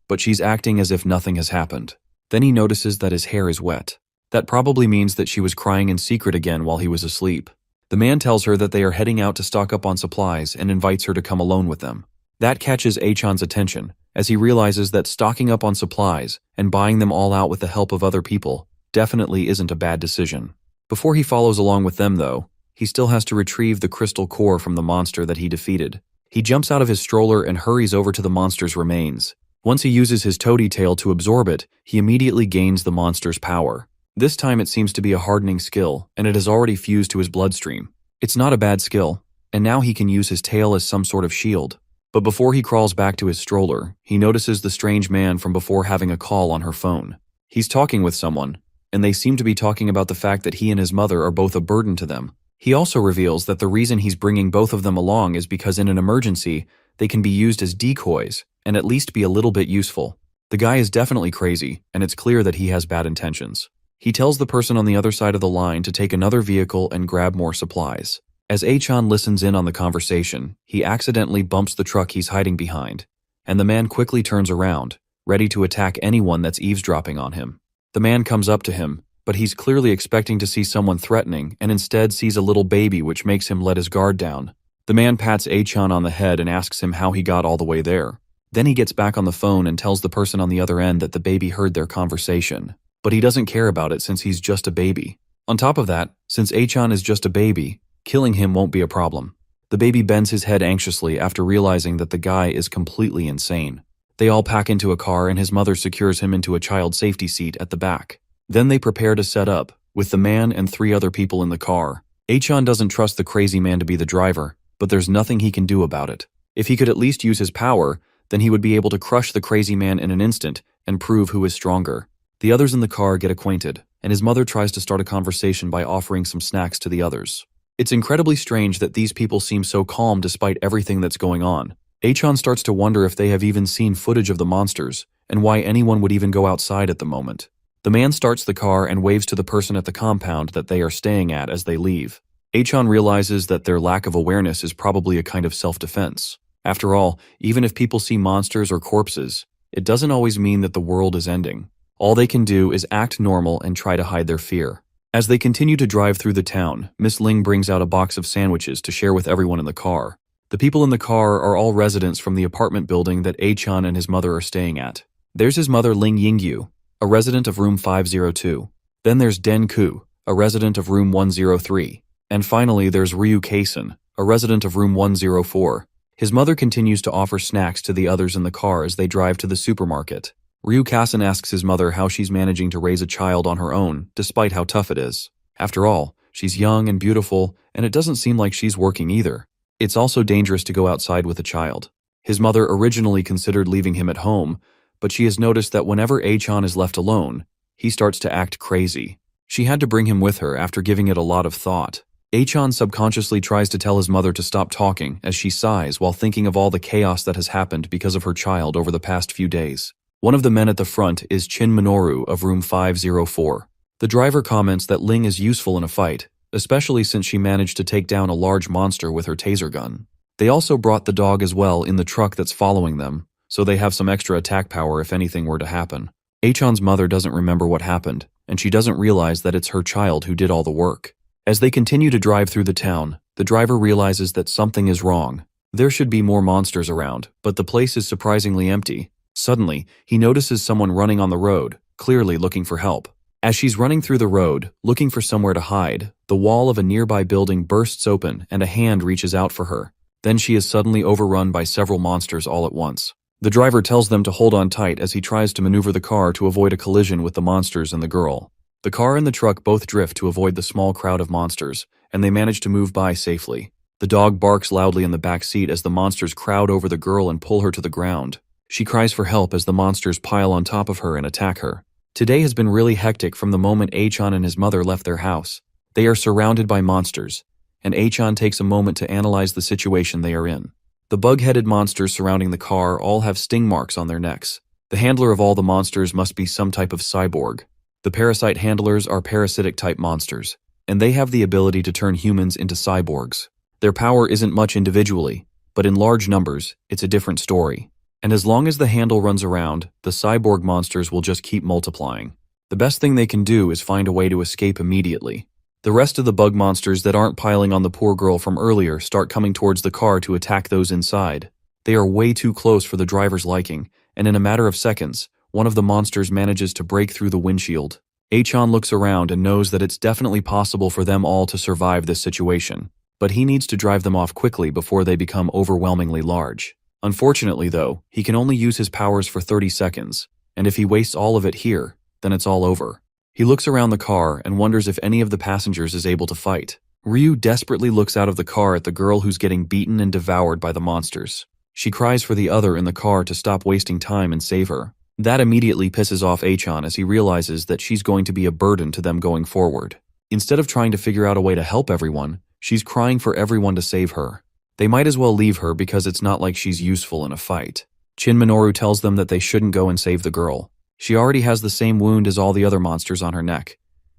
but she's acting as if nothing has happened. Then he notices that his hair is wet. That probably means that she was crying in secret again while he was asleep. The man tells her that they are heading out to stock up on supplies and invites her to come alone with them. That catches Achan's attention, as he realizes that stocking up on supplies and buying them all out with the help of other people definitely isn't a bad decision. Before he follows along with them, though, he still has to retrieve the crystal core from the monster that he defeated. He jumps out of his stroller and hurries over to the monster's remains. Once he uses his toady tail to absorb it, he immediately gains the monster's power. This time it seems to be a hardening skill, and it has already fused to his bloodstream. It's not a bad skill, and now he can use his tail as some sort of shield. But before he crawls back to his stroller, he notices the strange man from before having a call on her phone. He's talking with someone, and they seem to be talking about the fact that he and his mother are both a burden to them. He also reveals that the reason he's bringing both of them along is because in an emergency, they can be used as decoys and at least be a little bit useful. The guy is definitely crazy, and it's clear that he has bad intentions. He tells the person on the other side of the line to take another vehicle and grab more supplies. As Achan listens in on the conversation, he accidentally bumps the truck he's hiding behind, and the man quickly turns around, ready to attack anyone that's eavesdropping on him. The man comes up to him, but he's clearly expecting to see someone threatening and instead sees a little baby, which makes him let his guard down. The man pats Achan on the head and asks him how he got all the way there. Then he gets back on the phone and tells the person on the other end that the baby heard their conversation. But he doesn't care about it since he's just a baby. On top of that, since Achan is just a baby, killing him won't be a problem. The baby bends his head anxiously after realizing that the guy is completely insane. They all pack into a car and his mother secures him into a child safety seat at the back. Then they prepare to set up, with the man and 3 other people in the car. Achan doesn't trust the crazy man to be the driver, but there's nothing he can do about it. If he could at least use his power, then he would be able to crush the crazy man in an instant and prove who is stronger. The others in the car get acquainted, and his mother tries to start a conversation by offering some snacks to the others. It's incredibly strange that these people seem so calm despite everything that's going on, Achan starts to wonder if they have even seen footage of the monsters, and why anyone would even go outside at the moment. The man starts the car and waves to the person at the compound that they are staying at as they leave. Achan realizes that their lack of awareness is probably a kind of self-defense. After all, even if people see monsters or corpses, it doesn't always mean that the world is ending. All they can do is act normal and try to hide their fear. As they continue to drive through the town, Miss Ling brings out a box of sandwiches to share with everyone in the car. The people in the car are all residents from the apartment building that Achan and his mother are staying at. There's his mother Ling Yingyu, a resident of room 502. Then there's Den Ku, a resident of room 103. And finally there's Ryu Kaisen, a resident of room 104. His mother continues to offer snacks to the others in the car as they drive to the supermarket. Ryu Kaisen asks his mother how she's managing to raise a child on her own, despite how tough it is. After all, she's young and beautiful, and it doesn't seem like she's working either. It's also dangerous to go outside with a child. His mother originally considered leaving him at home, but she has noticed that whenever Achan is left alone, he starts to act crazy. She had to bring him with her after giving it a lot of thought. Achan subconsciously tries to tell his mother to stop talking as she sighs while thinking of all the chaos that has happened because of her child over the past few days. One of the men at the front is Chin Minoru of room 504. The driver comments that Ling is useful in a fight, especially since she managed to take down a large monster with her taser gun. They also brought the dog as well in the truck that's following them, so they have some extra attack power if anything were to happen. Achan's mother doesn't remember what happened, and she doesn't realize that it's her child who did all the work. As they continue to drive through the town, the driver realizes that something is wrong. There should be more monsters around, but the place is surprisingly empty. Suddenly, he notices someone running on the road, clearly looking for help. As she's running through the road, looking for somewhere to hide, the wall of a nearby building bursts open and a hand reaches out for her. Then she is suddenly overrun by several monsters all at once. The driver tells them to hold on tight as he tries to maneuver the car to avoid a collision with the monsters and the girl. The car and the truck both drift to avoid the small crowd of monsters, and they manage to move by safely. The dog barks loudly in the back seat as the monsters crowd over the girl and pull her to the ground. She cries for help as the monsters pile on top of her and attack her. Today has been really hectic from the moment Achan and his mother left their house. They are surrounded by monsters, and Achan takes a moment to analyze the situation they are in. The bug-headed monsters surrounding the car all have sting marks on their necks. The handler of all the monsters must be some type of cyborg. The parasite handlers are parasitic-type monsters, and they have the ability to turn humans into cyborgs. Their power isn't much individually, but in large numbers, it's a different story. And as long as the handle runs around, the cyborg monsters will just keep multiplying. The best thing they can do is find a way to escape immediately. The rest of the bug monsters that aren't piling on the poor girl from earlier start coming towards the car to attack those inside. They are way too close for the driver's liking, and in a matter of seconds, one of the monsters manages to break through the windshield. Achan looks around and knows that it's definitely possible for them all to survive this situation, but he needs to drive them off quickly before they become overwhelmingly large. Unfortunately though, he can only use his powers for 30 seconds, and if he wastes all of it here, then it's all over. He looks around the car and wonders if any of the passengers is able to fight. Ryu desperately looks out of the car at the girl who's getting beaten and devoured by the monsters. She cries for the other in the car to stop wasting time and save her. That immediately pisses off Achan as he realizes that she's going to be a burden to them going forward. Instead of trying to figure out a way to help everyone, she's crying for everyone to save her. They might as well leave her because it's not like she's useful in a fight. Chin Minoru tells them that they shouldn't go and save the girl. She already has the same wound as all the other monsters on her neck,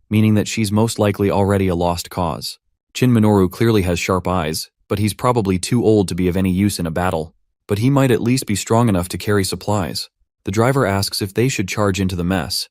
meaning that she's most likely already a lost cause. Chin Minoru clearly has sharp eyes, but he's probably too old to be of any use in a battle. But he might at least be strong enough to carry supplies. The driver asks if they should charge into the mess,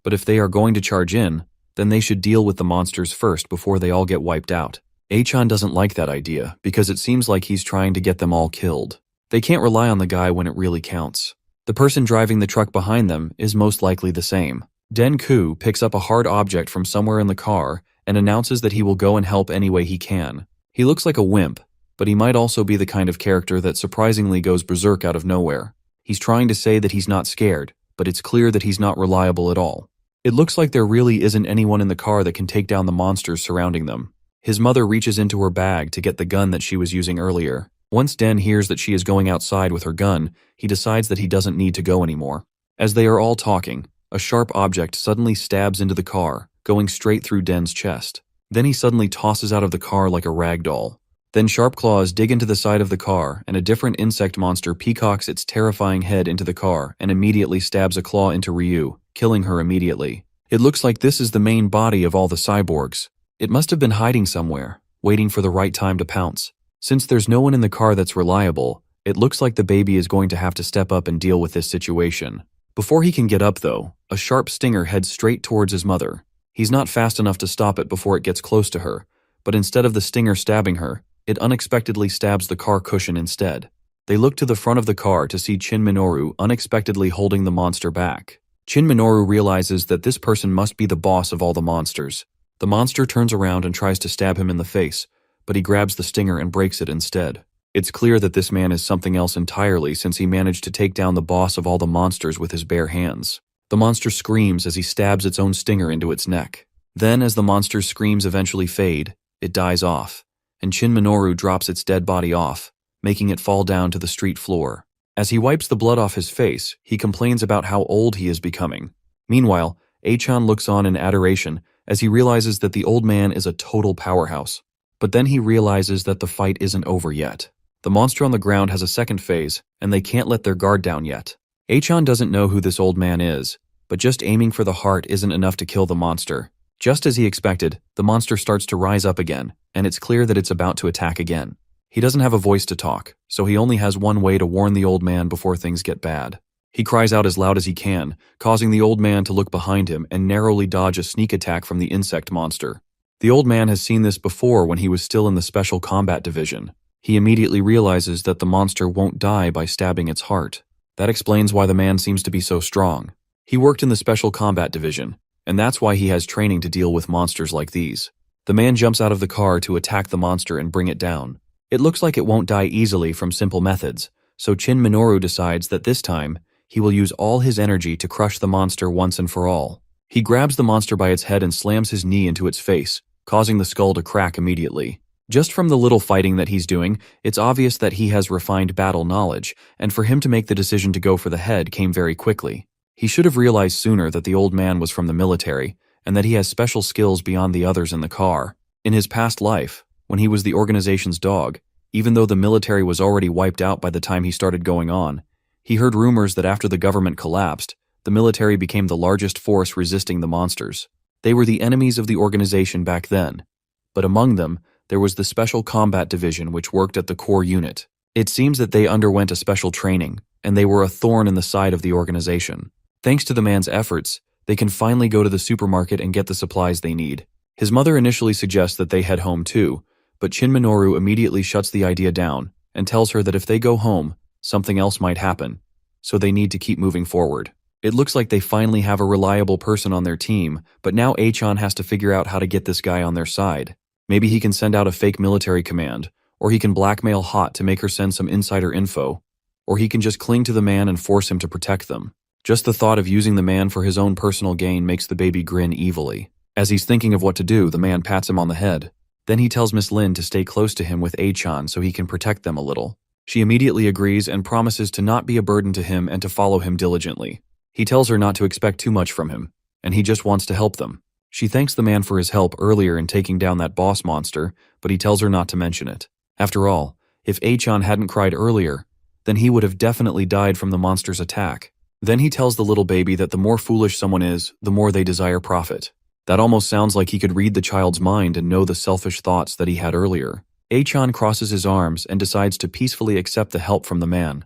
but if they are going to charge in, then they should deal with the monsters first before they all get wiped out. Achan doesn't like that idea because it seems like he's trying to get them all killed. They can't rely on the guy when it really counts. The person driving the truck behind them is most likely the same. Den Ku picks up a hard object from somewhere in the car and announces that he will go and help any way he can. He looks like a wimp, but he might also be the kind of character that surprisingly goes berserk out of nowhere. He's trying to say that he's not scared, but it's clear that he's not reliable at all. It looks like there really isn't anyone in the car that can take down the monsters surrounding them. His mother reaches into her bag to get the gun that she was using earlier. Once Den hears that she is going outside with her gun, he decides that he doesn't need to go anymore. As they are all talking, a sharp object suddenly stabs into the car, going straight through Den's chest. Then he suddenly tosses out of the car like a rag doll. Then sharp claws dig into the side of the car, and a different insect monster peacocks its terrifying head into the car and immediately stabs a claw into Ryu, killing her immediately. It looks like this is the main body of all the cyborgs. It must have been hiding somewhere, waiting for the right time to pounce. Since there's no one in the car that's reliable, it looks like the baby is going to have to step up and deal with this situation. Before he can get up though, a sharp stinger heads straight towards his mother. He's not fast enough to stop it before it gets close to her, but instead of the stinger stabbing her, it unexpectedly stabs the car cushion instead. They look to the front of the car to see Shin Minoru unexpectedly holding the monster back. Shin Minoru realizes that this person must be the boss of all the monsters. The monster turns around and tries to stab him in the face, but he grabs the stinger and breaks it instead. It's clear that this man is something else entirely since he managed to take down the boss of all the monsters with his bare hands. The monster screams as he stabs its own stinger into its neck. Then, as the monster's screams eventually fade, it dies off, and Shin Minoru drops its dead body off, making it fall down to the street floor. As he wipes the blood off his face, he complains about how old he is becoming. Meanwhile, Achan looks on in adoration as he realizes that the old man is a total powerhouse. But then he realizes that the fight isn't over yet. The monster on the ground has a second phase, and they can't let their guard down yet. Achan doesn't know who this old man is, but just aiming for the heart isn't enough to kill the monster. Just as he expected, the monster starts to rise up again, and it's clear that it's about to attack again. He doesn't have a voice to talk, so he only has one way to warn the old man before things get bad. He cries out as loud as he can, causing the old man to look behind him and narrowly dodge a sneak attack from the insect monster. The old man has seen this before when he was still in the Special Combat Division. He immediately realizes that the monster won't die by stabbing its heart. That explains why the man seems to be so strong. He worked in the Special Combat Division, and that's why he has training to deal with monsters like these. The man jumps out of the car to attack the monster and bring it down. It looks like it won't die easily from simple methods, so Shin Minoru decides that this time, he will use all his energy to crush the monster once and for all. He grabs the monster by its head and slams his knee into its face, causing the skull to crack immediately. Just from the little fighting that he's doing, it's obvious that he has refined battle knowledge, and for him to make the decision to go for the head came very quickly. He should have realized sooner that the old man was from the military, and that he has special skills beyond the others in the car. In his past life, when he was the organization's dog, even though the military was already wiped out by the time he started going on, he heard rumors that after the government collapsed, the military became the largest force resisting the monsters. They were the enemies of the organization back then, but among them, there was the Special Combat Division which worked at the core unit. It seems that they underwent a special training, and they were a thorn in the side of the organization. Thanks to the man's efforts, they can finally go to the supermarket and get the supplies they need. His mother initially suggests that they head home too, but Shin Minoru immediately shuts the idea down and tells her that if they go home, something else might happen, so they need to keep moving forward. It looks like they finally have a reliable person on their team, but now Achan has to figure out how to get this guy on their side. Maybe he can send out a fake military command, or he can blackmail Hot to make her send some insider info, or he can just cling to the man and force him to protect them. Just the thought of using the man for his own personal gain makes the baby grin evilly. As he's thinking of what to do, the man pats him on the head. Then he tells Miss Lin to stay close to him with Achan so he can protect them a little. She immediately agrees and promises to not be a burden to him and to follow him diligently. He tells her not to expect too much from him, and he just wants to help them. She thanks the man for his help earlier in taking down that boss monster, but he tells her not to mention it. After all, if Achan hadn't cried earlier, then he would have definitely died from the monster's attack. Then he tells the little baby that the more foolish someone is, the more they desire profit. That almost sounds like he could read the child's mind and know the selfish thoughts that he had earlier. Achan crosses his arms and decides to peacefully accept the help from the man.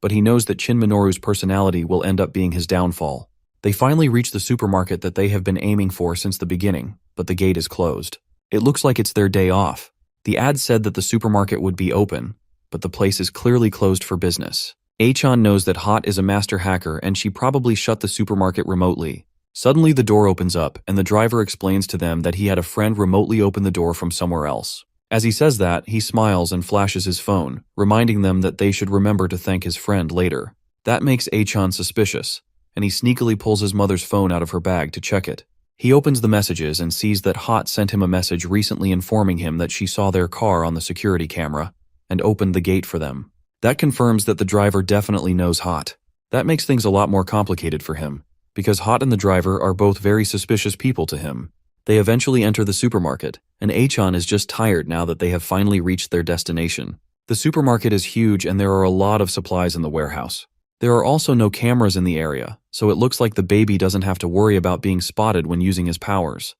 But he knows that Shin Minoru's personality will end up being his downfall. They finally reach the supermarket that they have been aiming for since the beginning, but the gate is closed. It looks like it's their day off. The ad said that the supermarket would be open, but the place is clearly closed for business. Achan knows that Hot is a master hacker and she probably shut the supermarket remotely. Suddenly the door opens up and the driver explains to them that he had a friend remotely open the door from somewhere else. As he says that, he smiles and flashes his phone, reminding them that they should remember to thank his friend later. That makes Achan suspicious, and he sneakily pulls his mother's phone out of her bag to check it. He opens the messages and sees that Hot sent him a message recently informing him that she saw their car on the security camera and opened the gate for them. That confirms that the driver definitely knows Hot. That makes things a lot more complicated for him, because Hot and the driver are both very suspicious people to him. They eventually enter the supermarket, and Achan is just tired now that they have finally reached their destination. The supermarket is huge and there are a lot of supplies in the warehouse. There are also no cameras in the area, so it looks like the baby doesn't have to worry about being spotted when using his powers.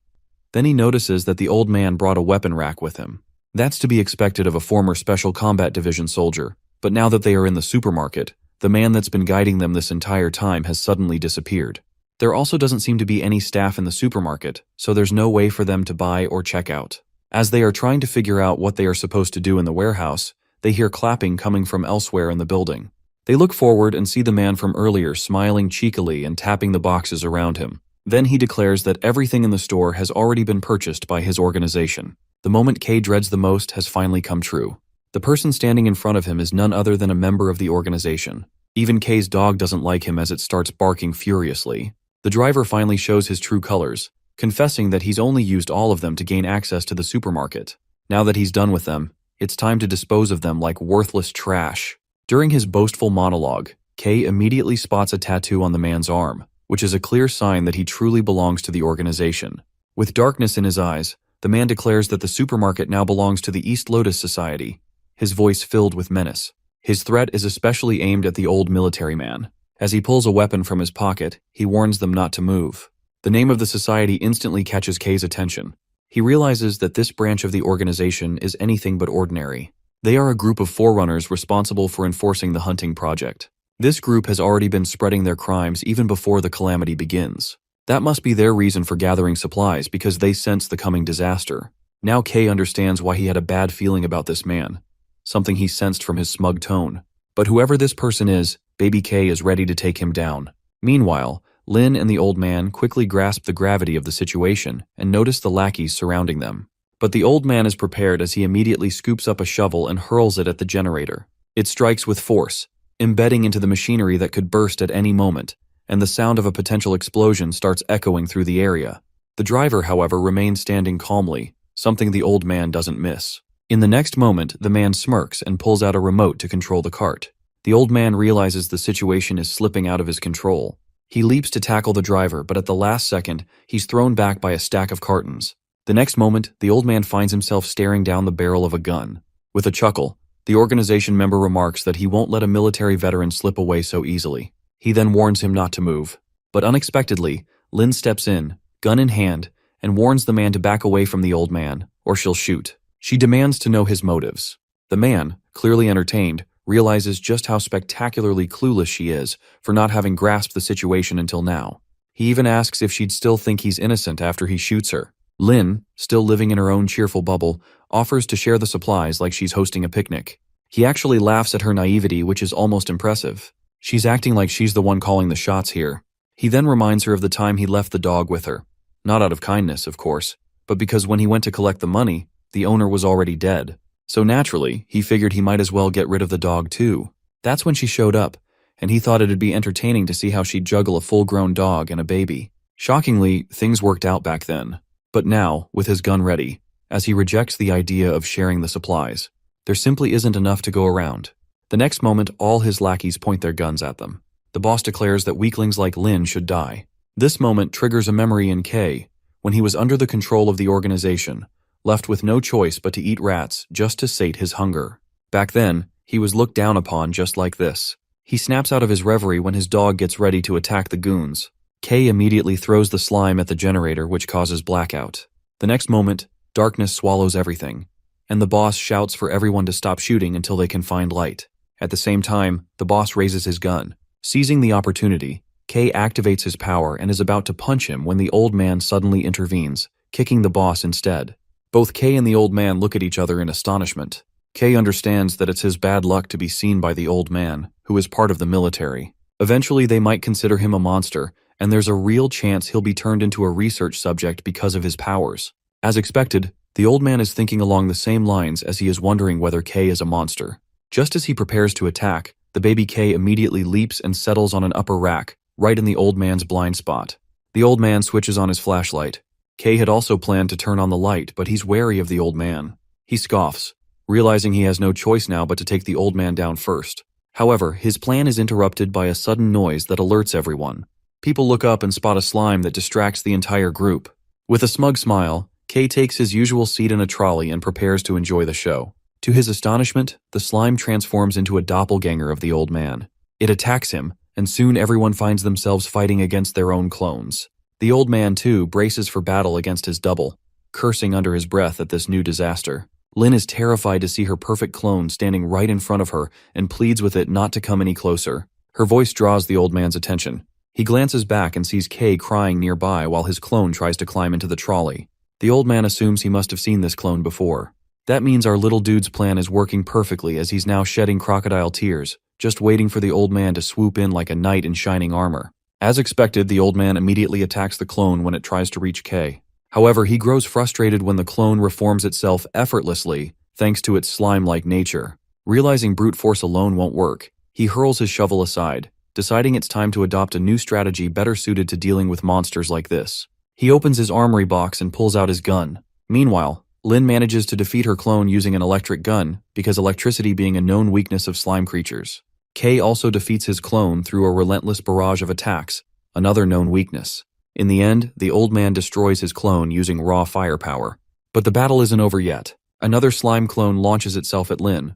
Then he notices that the old man brought a weapon rack with him. That's to be expected of a former Special Combat Division soldier, but now that they are in the supermarket, the man that's been guiding them this entire time has suddenly disappeared. There also doesn't seem to be any staff in the supermarket, so there's no way for them to buy or check out. As they are trying to figure out what they are supposed to do in the warehouse, they hear clapping coming from elsewhere in the building. They look forward and see the man from earlier smiling cheekily and tapping the boxes around him. Then he declares that everything in the store has already been purchased by his organization. The moment Kay dreads the most has finally come true. The person standing in front of him is none other than a member of the organization. Even Kay's dog doesn't like him as it starts barking furiously. The driver finally shows his true colors, confessing that he's only used all of them to gain access to the supermarket. Now that he's done with them, it's time to dispose of them like worthless trash. During his boastful monologue, Kay immediately spots a tattoo on the man's arm, which is a clear sign that he truly belongs to the organization. With darkness in his eyes, the man declares that the supermarket now belongs to the East Lotus Society, his voice filled with menace. His threat is especially aimed at the old military man. As he pulls a weapon from his pocket, he warns them not to move. The name of the society instantly catches Kay's attention. He realizes that this branch of the organization is anything but ordinary. They are a group of forerunners responsible for enforcing the hunting project. This group has already been spreading their crimes even before the calamity begins. That must be their reason for gathering supplies because they sense the coming disaster. Now Kay understands why he had a bad feeling about this man, something he sensed from his smug tone. But whoever this person is, Baby Kay is ready to take him down. Meanwhile, Lin and the old man quickly grasp the gravity of the situation and notice the lackeys surrounding them. But the old man is prepared as he immediately scoops up a shovel and hurls it at the generator. It strikes with force, embedding into the machinery that could burst at any moment, and the sound of a potential explosion starts echoing through the area. The driver, however, remains standing calmly, something the old man doesn't miss. In the next moment, the man smirks and pulls out a remote to control the cart. The old man realizes the situation is slipping out of his control. He leaps to tackle the driver, but at the last second, he's thrown back by a stack of cartons. The next moment, the old man finds himself staring down the barrel of a gun. With a chuckle, the organization member remarks that he won't let a military veteran slip away so easily. He then warns him not to move. But unexpectedly, Lin steps in, gun in hand, and warns the man to back away from the old man, or she'll shoot. She demands to know his motives. The man, clearly entertained, realizes just how spectacularly clueless she is for not having grasped the situation until now. He even asks if she'd still think he's innocent after he shoots her. Lin, still living in her own cheerful bubble, offers to share the supplies like she's hosting a picnic. He actually laughs at her naivety, which is almost impressive. She's acting like she's the one calling the shots here. He then reminds her of the time he left the dog with her. Not out of kindness, of course, but because when he went to collect the money, the owner was already dead. So naturally, he figured he might as well get rid of the dog too. That's when she showed up, and he thought it'd be entertaining to see how she'd juggle a full-grown dog and a baby. Shockingly, things worked out back then. But now, with his gun ready, as he rejects the idea of sharing the supplies, there simply isn't enough to go around. The next moment, all his lackeys point their guns at them. The boss declares that weaklings like Lin should die. This moment triggers a memory in Kay, when he was under the control of the organization, left with no choice but to eat rats just to sate his hunger. Back then, he was looked down upon just like this. He snaps out of his reverie when his dog gets ready to attack the goons. Kay immediately throws the slime at the generator, which causes blackout. The next moment, darkness swallows everything, and the boss shouts for everyone to stop shooting until they can find light. At the same time, the boss raises his gun. Seizing the opportunity, Kay activates his power and is about to punch him when the old man suddenly intervenes, kicking the boss instead. Both Kay and the old man look at each other in astonishment. Kay understands that it's his bad luck to be seen by the old man, who is part of the military. Eventually, they might consider him a monster, and there's a real chance he'll be turned into a research subject because of his powers. As expected, the old man is thinking along the same lines as he is wondering whether Kay is a monster. Just as he prepares to attack, the baby Kay immediately leaps and settles on an upper rack, right in the old man's blind spot. The old man switches on his flashlight. Kay had also planned to turn on the light, but he's wary of the old man. He scoffs, realizing he has no choice now but to take the old man down first. However, his plan is interrupted by a sudden noise that alerts everyone. People look up and spot a slime that distracts the entire group. With a smug smile, K takes his usual seat in a trolley and prepares to enjoy the show. To his astonishment, the slime transforms into a doppelganger of the old man. It attacks him, and soon everyone finds themselves fighting against their own clones. The old man, too, braces for battle against his double, cursing under his breath at this new disaster. Lin is terrified to see her perfect clone standing right in front of her and pleads with it not to come any closer. Her voice draws the old man's attention. He glances back and sees Kay crying nearby while his clone tries to climb into the trolley. The old man assumes he must have seen this clone before. That means our little dude's plan is working perfectly as he's now shedding crocodile tears, just waiting for the old man to swoop in like a knight in shining armor. As expected, the old man immediately attacks the clone when it tries to reach Kay. However, he grows frustrated when the clone reforms itself effortlessly, thanks to its slime-like nature. Realizing brute force alone won't work, he hurls his shovel aside, deciding it's time to adopt a new strategy better suited to dealing with monsters like this. He opens his armory box and pulls out his gun. Meanwhile, Lin manages to defeat her clone using an electric gun, because electricity being a known weakness of slime creatures. Kay also defeats his clone through a relentless barrage of attacks, another known weakness. In the end, the old man destroys his clone using raw firepower. But the battle isn't over yet. Another slime clone launches itself at Lin,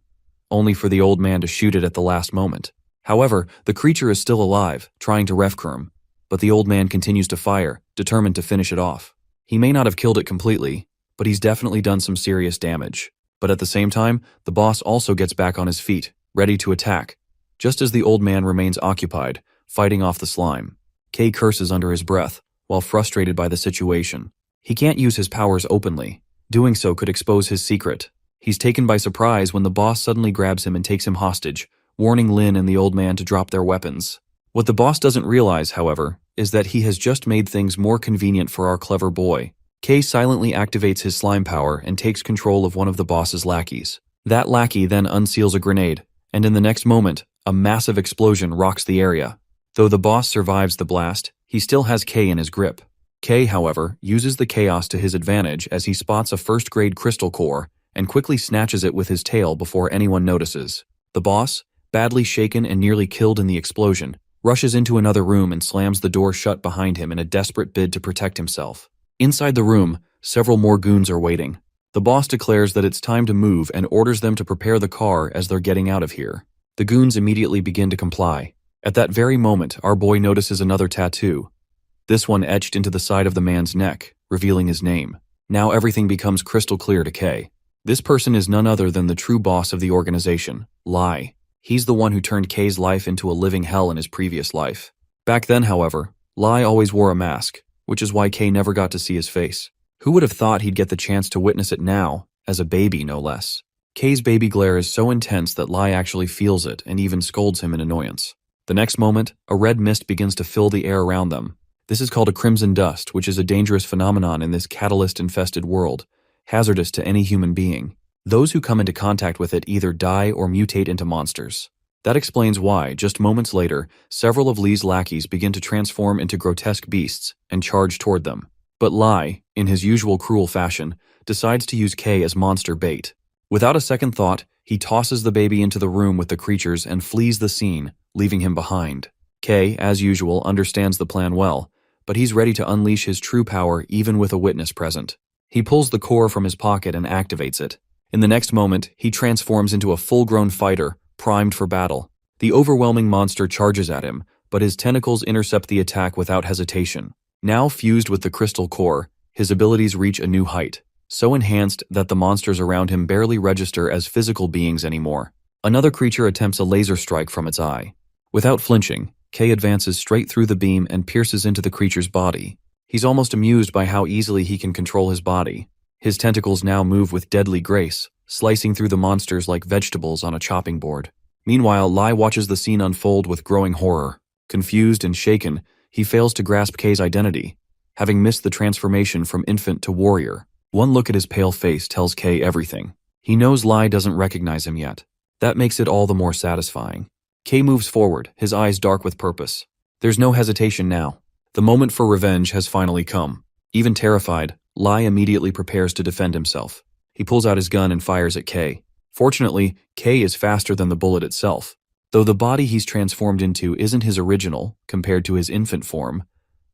only for the old man to shoot it at the last moment. However, the creature is still alive, trying to refcur him, but the old man continues to fire, determined to finish it off. He may not have killed it completely, but he's definitely done some serious damage. But at the same time, the boss also gets back on his feet, ready to attack, just as the old man remains occupied, fighting off the slime. Kay curses under his breath, while frustrated by the situation. He can't use his powers openly. Doing so could expose his secret. He's taken by surprise when the boss suddenly grabs him and takes him hostage, warning Lin and the old man to drop their weapons. What the boss doesn't realize, however, is that he has just made things more convenient for our clever boy. Kay silently activates his slime power and takes control of one of the boss's lackeys. That lackey then unseals a grenade, and in the next moment, a massive explosion rocks the area. Though the boss survives the blast, he still has Kay in his grip. Kay, however, uses the chaos to his advantage as he spots a first-grade crystal core and quickly snatches it with his tail before anyone notices. The boss, badly shaken and nearly killed in the explosion, rushes into another room and slams the door shut behind him in a desperate bid to protect himself. Inside the room, several more goons are waiting. The boss declares that it's time to move and orders them to prepare the car as they're getting out of here. The goons immediately begin to comply. At that very moment, our boy notices another tattoo, this one etched into the side of the man's neck, revealing his name. Now everything becomes crystal clear to Kay. This person is none other than the true boss of the organization, Lai. He's the one who turned Kay's life into a living hell in his previous life. Back then, however, Lai always wore a mask, which is why Kay never got to see his face. Who would have thought he'd get the chance to witness it now, as a baby no less? Kay's baby glare is so intense that Lai actually feels it and even scolds him in annoyance. The next moment, a red mist begins to fill the air around them. This is called a crimson dust, which is a dangerous phenomenon in this catalyst-infested world, hazardous to any human being. Those who come into contact with it either die or mutate into monsters. That explains why, just moments later, several of Li's lackeys begin to transform into grotesque beasts and charge toward them. But Lai, in his usual cruel fashion, decides to use Kay as monster bait. Without a second thought, he tosses the baby into the room with the creatures and flees the scene, leaving him behind. Kay, as usual, understands the plan well, but he's ready to unleash his true power even with a witness present. He pulls the core from his pocket and activates it. In the next moment, he transforms into a full-grown fighter, primed for battle. The overwhelming monster charges at him, but his tentacles intercept the attack without hesitation. Now fused with the crystal core, his abilities reach a new height, so enhanced that the monsters around him barely register as physical beings anymore. Another creature attempts a laser strike from its eye. Without flinching, Kay advances straight through the beam and pierces into the creature's body. He's almost amused by how easily he can control his body. His tentacles now move with deadly grace, slicing through the monsters like vegetables on a chopping board. Meanwhile, Lai watches the scene unfold with growing horror. Confused and shaken, he fails to grasp Kay's identity, having missed the transformation from infant to warrior. One look at his pale face tells Kay everything. He knows Lai doesn't recognize him yet. That makes it all the more satisfying. Kay moves forward, his eyes dark with purpose. There's no hesitation now. The moment for revenge has finally come. Even terrified, Lai immediately prepares to defend himself. He pulls out his gun and fires at Kay. Fortunately, Kay is faster than the bullet itself. Though the body he's transformed into isn't his original, compared to his infant form,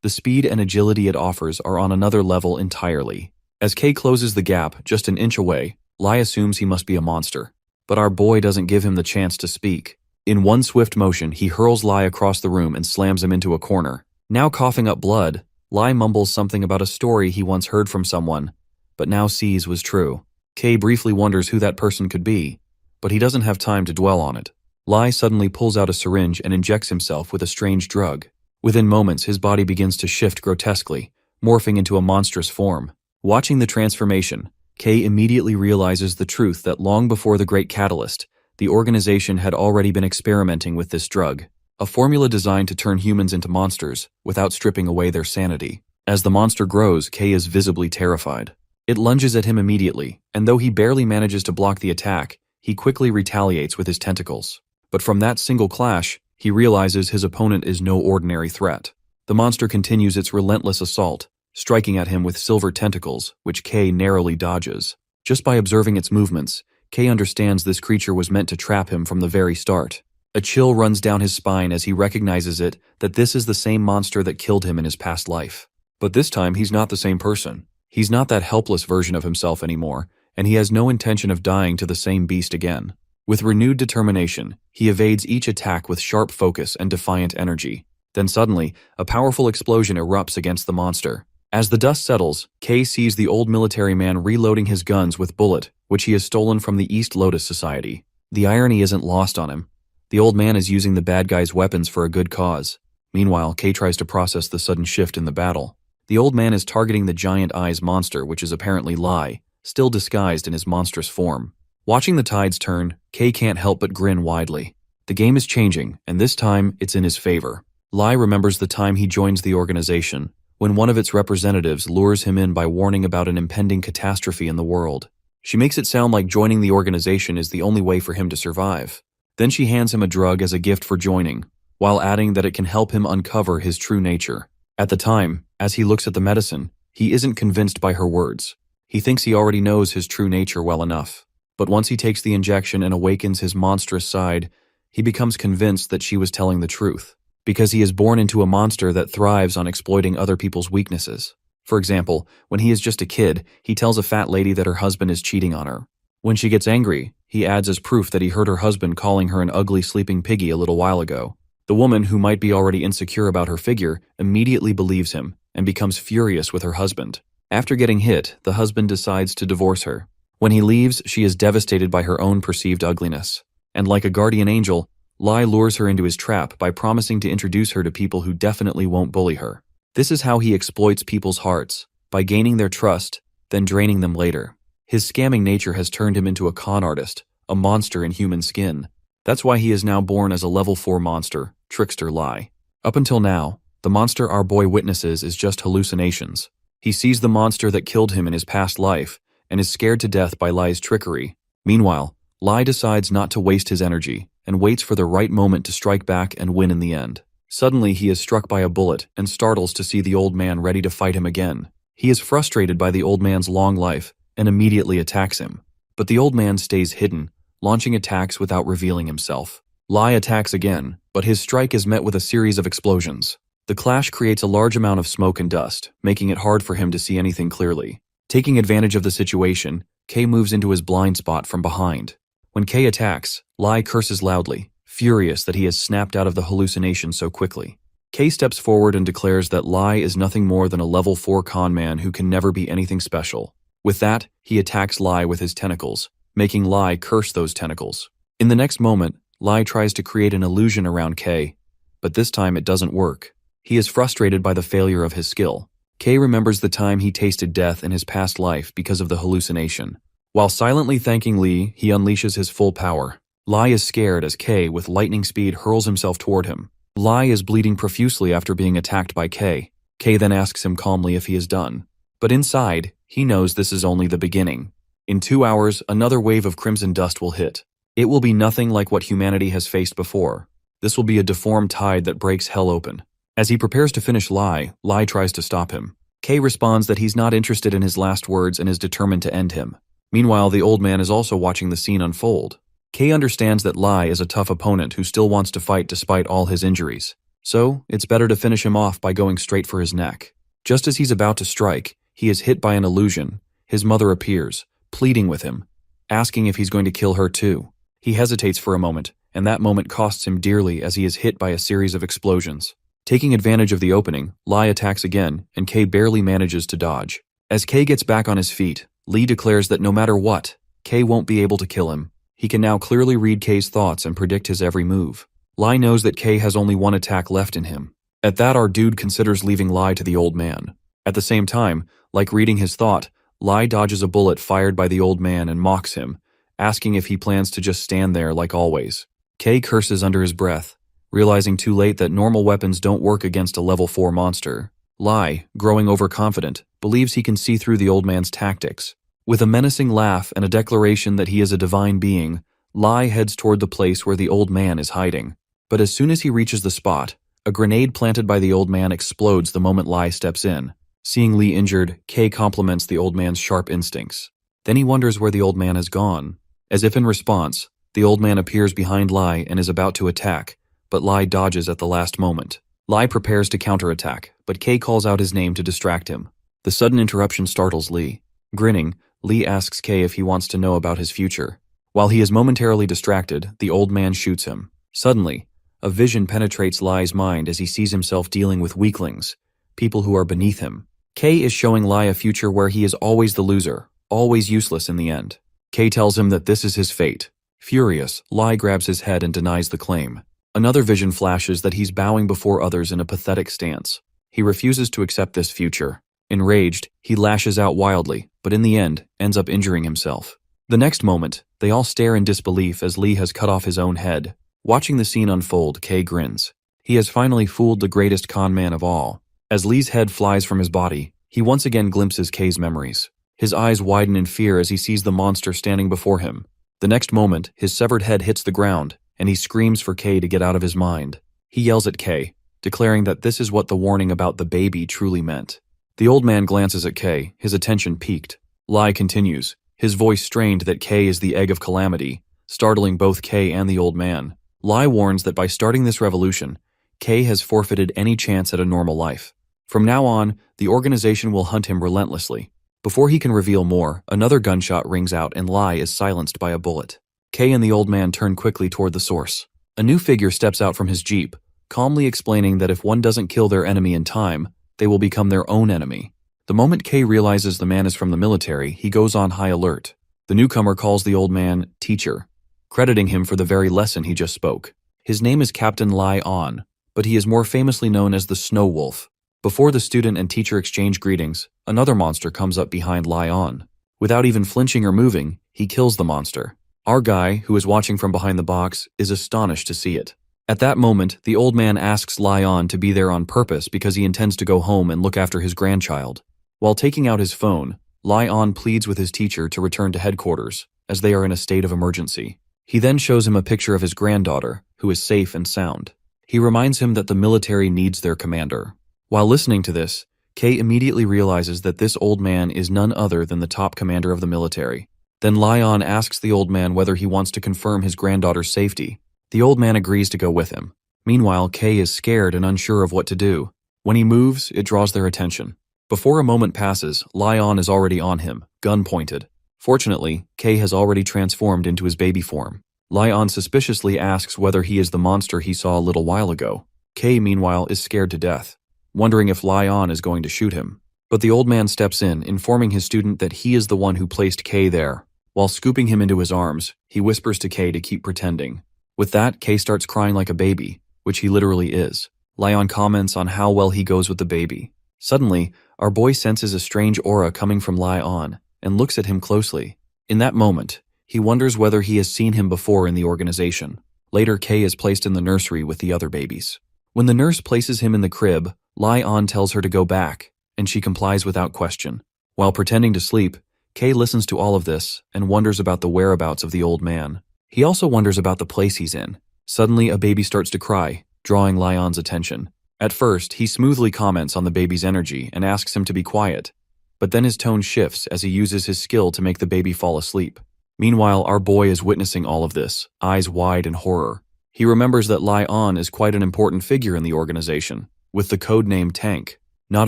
The speed and agility it offers are on another level entirely. As Kay closes the gap just an inch away, Lai assumes he must be a monster. But our boy doesn't give him the chance to speak. In one swift motion, he hurls Lai across the room and slams him into a corner. Now coughing up blood, Lai mumbles something about a story he once heard from someone, but now sees was true. Kay briefly wonders who that person could be, but he doesn't have time to dwell on it. Lai suddenly pulls out a syringe and injects himself with a strange drug. Within moments, his body begins to shift grotesquely, morphing into a monstrous form. Watching the transformation, Kay immediately realizes the truth that long before the Great Catalyst, the organization had already been experimenting with this drug, a formula designed to turn humans into monsters without stripping away their sanity. As the monster grows, Kay is visibly terrified. It lunges at him immediately, and though he barely manages to block the attack, he quickly retaliates with his tentacles. But from that single clash, he realizes his opponent is no ordinary threat. The monster continues its relentless assault, striking at him with silver tentacles, which Kay narrowly dodges. Just by observing its movements, Kay understands this creature was meant to trap him from the very start. A chill runs down his spine as he recognizes that this is the same monster that killed him in his past life. But this time, he's not the same person. He's not that helpless version of himself anymore, and he has no intention of dying to the same beast again. With renewed determination, he evades each attack with sharp focus and defiant energy. Then suddenly, a powerful explosion erupts against the monster. As the dust settles, Kay sees the old military man reloading his guns with bullet, which he has stolen from the East Lotus Society. The irony isn't lost on him. The old man is using the bad guy's weapons for a good cause. Meanwhile, Kay tries to process the sudden shift in the battle. The old man is targeting the giant eyes monster, which is apparently Lai, still disguised in his monstrous form. Watching the tides turn, Kay can't help but grin widely. The game is changing, and this time, it's in his favor. Lai remembers the time he joins the organization, when one of its representatives lures him in by warning about an impending catastrophe in the world. She makes it sound like joining the organization is the only way for him to survive. Then she hands him a drug as a gift for joining, while adding that it can help him uncover his true nature. At the time, as he looks at the medicine, he isn't convinced by her words. He thinks he already knows his true nature well enough. But once he takes the injection and awakens his monstrous side, he becomes convinced that she was telling the truth, because he is born into a monster that thrives on exploiting other people's weaknesses. For example, when he is just a kid, he tells a fat lady that her husband is cheating on her. When she gets angry, he adds as proof that he heard her husband calling her an ugly sleeping piggy a little while ago. The woman, who might be already insecure about her figure, immediately believes him and becomes furious with her husband. After getting hit, the husband decides to divorce her. When he leaves, she is devastated by her own perceived ugliness. And like a guardian angel, Lai lures her into his trap by promising to introduce her to people who definitely won't bully her. This is how he exploits people's hearts, by gaining their trust, then draining them later. His scamming nature has turned him into a con artist, a monster in human skin. That's why he is now born as a level 4 monster, Trickster Lai. Up until now, the monster our boy witnesses is just hallucinations. He sees the monster that killed him in his past life, and is scared to death by Lai's trickery. Meanwhile, Lai decides not to waste his energy, and waits for the right moment to strike back and win in the end. Suddenly, he is struck by a bullet, and startles to see the old man ready to fight him again. He is frustrated by the old man's long life, and immediately attacks him. But the old man stays hidden, launching attacks without revealing himself. Lai attacks again, but his strike is met with a series of explosions. The clash creates a large amount of smoke and dust, making it hard for him to see anything clearly. Taking advantage of the situation, Kay moves into his blind spot from behind. When Kay attacks, Lai curses loudly, furious that he has snapped out of the hallucination so quickly. Kay steps forward and declares that Lai is nothing more than a level 4 con man who can never be anything special. With that, he attacks Lai with his tentacles, making Lai curse those tentacles. In the next moment, Lai tries to create an illusion around Kay, but this time it doesn't work. He is frustrated by the failure of his skill. Kay remembers the time he tasted death in his past life because of the hallucination. While silently thanking Lee, he unleashes his full power. Lai is scared as Kay, with lightning speed, hurls himself toward him. Lai is bleeding profusely after being attacked by Kay. Kay then asks him calmly if he is done. But inside, he knows this is only the beginning. In 2 hours, another wave of crimson dust will hit. It will be nothing like what humanity has faced before. This will be a deformed tide that breaks hell open. As he prepares to finish Lai tries to stop him. Kay responds that he's not interested in his last words and is determined to end him. Meanwhile, the old man is also watching the scene unfold. Kay understands that Lai is a tough opponent who still wants to fight despite all his injuries. So, it's better to finish him off by going straight for his neck. Just as he's about to strike, he is hit by an illusion. His mother appears, pleading with him, asking if he's going to kill her too. He hesitates for a moment, and that moment costs him dearly as he is hit by a series of explosions. Taking advantage of the opening, Lai attacks again, and Kei barely manages to dodge. As Kei gets back on his feet, Lee declares that no matter what, Kei won't be able to kill him. He can now clearly read Kei's thoughts and predict his every move. Lai knows that Kei has only one attack left in him. At that, our dude considers leaving Lai to the old man. At the same time, like reading his thought, Lai dodges a bullet fired by the old man and mocks him, asking if he plans to just stand there like always. Kei curses under his breath, realizing too late that normal weapons don't work against a level 4 monster. Lai, growing overconfident, believes he can see through the old man's tactics. With a menacing laugh and a declaration that he is a divine being, Lai heads toward the place where the old man is hiding. But as soon as he reaches the spot, a grenade planted by the old man explodes the moment Lai steps in. Seeing Lee injured, Kei compliments the old man's sharp instincts. Then he wonders where the old man has gone. As if in response, the old man appears behind Lai and is about to attack, but Lai dodges at the last moment. Lai prepares to counterattack, but Kei calls out his name to distract him. The sudden interruption startles Lee. Grinning, Lee asks Kei if he wants to know about his future. While he is momentarily distracted, the old man shoots him. Suddenly, a vision penetrates Lai's mind as he sees himself dealing with weaklings, people who are beneath him. Kei is showing Lai a future where he is always the loser, always useless in the end. Kei tells him that this is his fate. Furious, Lai grabs his head and denies the claim. Another vision flashes that he's bowing before others in a pathetic stance. He refuses to accept this future. Enraged, he lashes out wildly, but in the end, ends up injuring himself. The next moment, they all stare in disbelief as Lee has cut off his own head. Watching the scene unfold, Kei grins. He has finally fooled the greatest con man of all. As Lee's head flies from his body, he once again glimpses Kei's memories. His eyes widen in fear as he sees the monster standing before him. The next moment, his severed head hits the ground, and he screams for Kei to get out of his mind. He yells at Kei, declaring that this is what the warning about the baby truly meant. The old man glances at Kei, his attention piqued. Lai continues, his voice strained that Kei is the egg of calamity, startling both Kei and the old man. Lai warns that by starting this revolution, Kei has forfeited any chance at a normal life. From now on, the organization will hunt him relentlessly. Before he can reveal more, another gunshot rings out and Lai is silenced by a bullet. Kei and the old man turn quickly toward the source. A new figure steps out from his jeep, calmly explaining that if one doesn't kill their enemy in time, they will become their own enemy. The moment Kei realizes the man is from the military, he goes on high alert. The newcomer calls the old man teacher, crediting him for the very lesson he just spoke. His name is Captain Lai On, but he is more famously known as the Snow Wolf. Before the student and teacher exchange greetings, another monster comes up behind Lai On. Without even flinching or moving, he kills the monster. Our guy, who is watching from behind the box, is astonished to see it. At that moment, the old man asks Lai On to be there on purpose because he intends to go home and look after his grandchild. While taking out his phone, Lai On pleads with his teacher to return to headquarters, as they are in a state of emergency. He then shows him a picture of his granddaughter, who is safe and sound. He reminds him that the military needs their commander. While listening to this, Kei immediately realizes that this old man is none other than the top commander of the military. Then Lai On asks the old man whether he wants to confirm his granddaughter's safety. The old man agrees to go with him. Meanwhile, Kei is scared and unsure of what to do. When he moves, it draws their attention. Before a moment passes, Lai On is already on him, gun pointed. Fortunately, Kei has already transformed into his baby form. Lai On suspiciously asks whether he is the monster he saw a little while ago. Kei, meanwhile, is scared to death, wondering if Lai On is going to shoot him. But the old man steps in, informing his student that he is the one who placed Kei there. While scooping him into his arms, he whispers to Kei to keep pretending. With that, Kei starts crying like a baby, which he literally is. Lai On comments on how well he goes with the baby. Suddenly, our boy senses a strange aura coming from Lai On, and looks at him closely. In that moment, he wonders whether he has seen him before in the organization. Later, Kei is placed in the nursery with the other babies. When the nurse places him in the crib, Lai On tells her to go back, and she complies without question. While pretending to sleep, Kei listens to all of this and wonders about the whereabouts of the old man. He also wonders about the place he's in. Suddenly, a baby starts to cry, drawing Lai On's attention. At first, he smoothly comments on the baby's energy and asks him to be quiet, but then his tone shifts as he uses his skill to make the baby fall asleep. Meanwhile, our boy is witnessing all of this, eyes wide in horror. He remembers that Lai On is quite an important figure in the organization, with the codename Tank. Not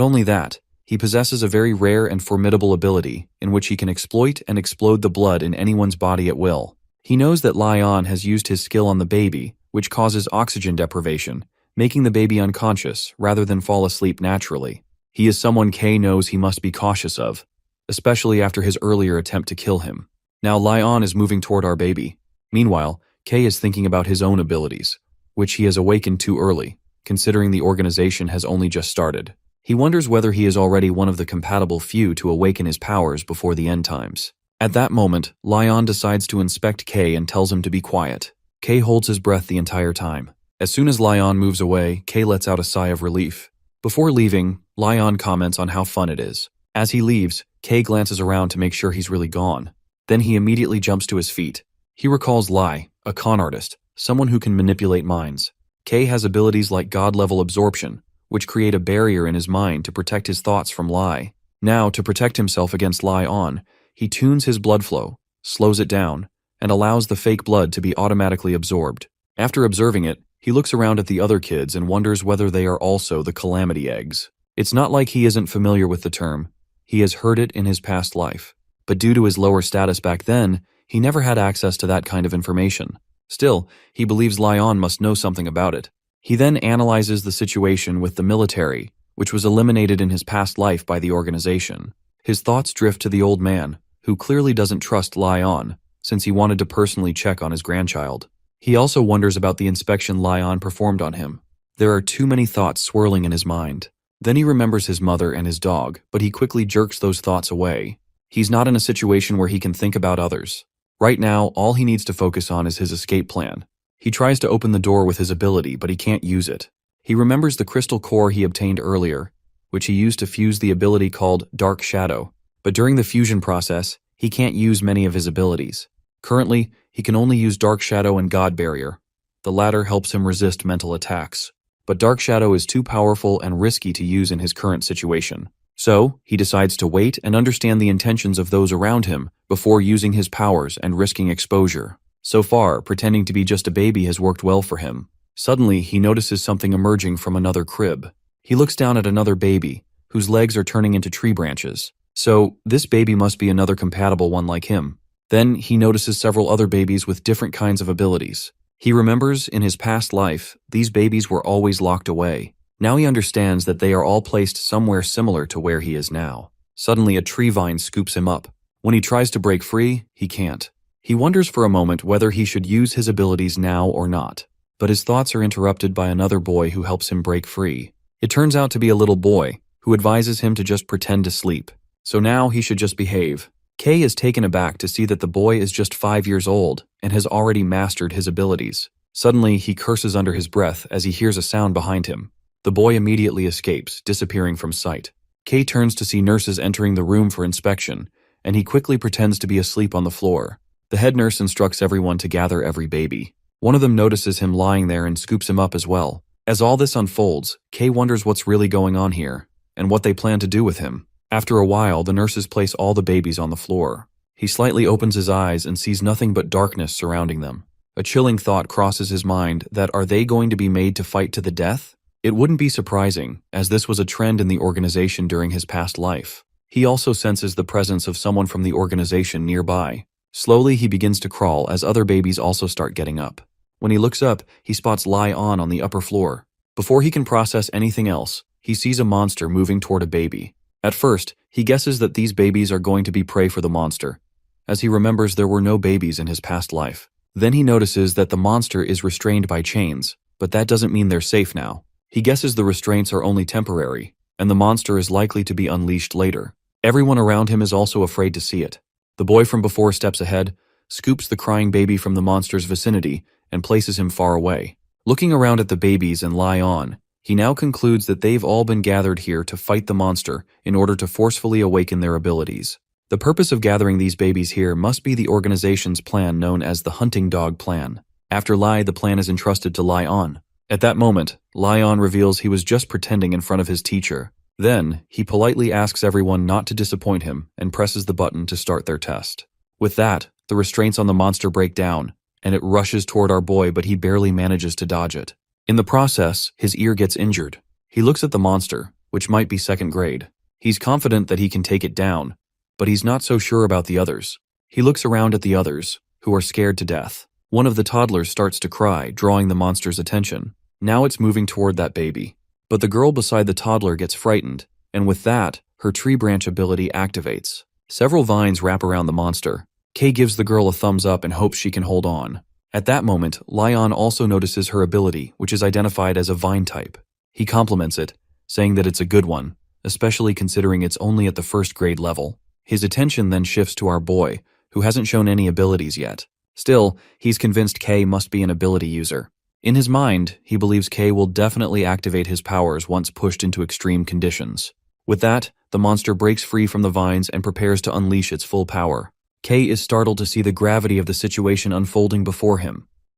only that, he possesses a very rare and formidable ability in which he can exploit and explode the blood in anyone's body at will. He knows that Lai On has used his skill on the baby, which causes oxygen deprivation, making the baby unconscious rather than fall asleep naturally. He is someone K knows he must be cautious of, especially after his earlier attempt to kill him. Now Lai On is moving toward our baby. Meanwhile, K is thinking about his own abilities, which he has awakened too early, considering the organization has only just started. He wonders whether he is already one of the compatible few to awaken his powers before the end times. At that moment, Lai On decides to inspect K and tells him to be quiet. K holds his breath the entire time. As soon as Lai On moves away, K lets out a sigh of relief. Before leaving, Lai On comments on how fun it is. As he leaves, K glances around to make sure he's really gone. Then he immediately jumps to his feet. He recalls Lai, a con artist, someone who can manipulate minds. K has abilities like God-level absorption, which create a barrier in his mind to protect his thoughts from Lai. Now, to protect himself against Lai On, he tunes his blood flow, slows it down, and allows the fake blood to be automatically absorbed. After observing it, he looks around at the other kids and wonders whether they are also the Calamity Eggs. It's not like he isn't familiar with the term. He has heard it in his past life. But due to his lower status back then, he never had access to that kind of information. Still, he believes Lai On must know something about it. He then analyzes the situation with the military, which was eliminated in his past life by the organization. His thoughts drift to the old man, who clearly doesn't trust Lai On, since he wanted to personally check on his grandchild. He also wonders about the inspection Lai On performed on him. There are too many thoughts swirling in his mind. Then he remembers his mother and his dog, but he quickly jerks those thoughts away. He's not in a situation where he can think about others. Right now, all he needs to focus on is his escape plan. He tries to open the door with his ability, but he can't use it. He remembers the crystal core he obtained earlier, which he used to fuse the ability called Dark Shadow. But during the fusion process, he can't use many of his abilities. Currently, he can only use Dark Shadow and God Barrier. The latter helps him resist mental attacks. But Dark Shadow is too powerful and risky to use in his current situation. So, he decides to wait and understand the intentions of those around him before using his powers and risking exposure. So far, pretending to be just a baby has worked well for him. Suddenly, he notices something emerging from another crib. He looks down at another baby, whose legs are turning into tree branches. So, this baby must be another compatible one like him. Then, he notices several other babies with different kinds of abilities. He remembers, in his past life, these babies were always locked away. Now he understands that they are all placed somewhere similar to where he is now. Suddenly, a tree vine scoops him up. When he tries to break free, he can't. He wonders for a moment whether he should use his abilities now or not. But his thoughts are interrupted by another boy who helps him break free. It turns out to be a little boy, who advises him to just pretend to sleep. So now he should just behave. Kay is taken aback to see that the boy is just 5 years old and has already mastered his abilities. Suddenly, he curses under his breath as he hears a sound behind him. The boy immediately escapes, disappearing from sight. Kay turns to see nurses entering the room for inspection, and he quickly pretends to be asleep on the floor. The head nurse instructs everyone to gather every baby. One of them notices him lying there and scoops him up as well. As all this unfolds, Kay wonders what's really going on here, and what they plan to do with him. After a while, the nurses place all the babies on the floor. He slightly opens his eyes and sees nothing but darkness surrounding them. A chilling thought crosses his mind that are they going to be made to fight to the death? It wouldn't be surprising, as this was a trend in the organization during his past life. He also senses the presence of someone from the organization nearby. Slowly, he begins to crawl as other babies also start getting up. When he looks up, he spots Lai On the upper floor. Before he can process anything else, he sees a monster moving toward a baby. At first, he guesses that these babies are going to be prey for the monster, as he remembers there were no babies in his past life. Then he notices that the monster is restrained by chains, but that doesn't mean they're safe now. He guesses the restraints are only temporary, and the monster is likely to be unleashed later. Everyone around him is also afraid to see it. The boy from before steps ahead, scoops the crying baby from the monster's vicinity, and places him far away. Looking around at the babies and Lai On, he now concludes that they've all been gathered here to fight the monster in order to forcefully awaken their abilities. The purpose of gathering these babies here must be the organization's plan known as the Hunting Dog Plan. After Lai, the plan is entrusted to Lai On. At that moment, Lai On reveals he was just pretending in front of his teacher. Then, he politely asks everyone not to disappoint him and presses the button to start their test. With that, the restraints on the monster break down, and it rushes toward our boy, but he barely manages to dodge it. In the process, his ear gets injured. He looks at the monster, which might be second grade. He's confident that he can take it down, but he's not so sure about the others. He looks around at the others, who are scared to death. One of the toddlers starts to cry, drawing the monster's attention. Now it's moving toward that baby. But the girl beside the toddler gets frightened, and with that, her tree branch ability activates. Several vines wrap around the monster. Kay gives the girl a thumbs up and hopes she can hold on. At that moment, Lion also notices her ability, which is identified as a vine type. He compliments it, saying that it's a good one, especially considering it's only at the first grade level. His attention then shifts to our boy, who hasn't shown any abilities yet. Still, he's convinced Kay must be an ability user. In his mind, he believes Kay will definitely activate his powers once pushed into extreme conditions. With that, the monster breaks free from the vines and prepares to unleash its full power. Kay is startled to see the gravity of the situation unfolding before him.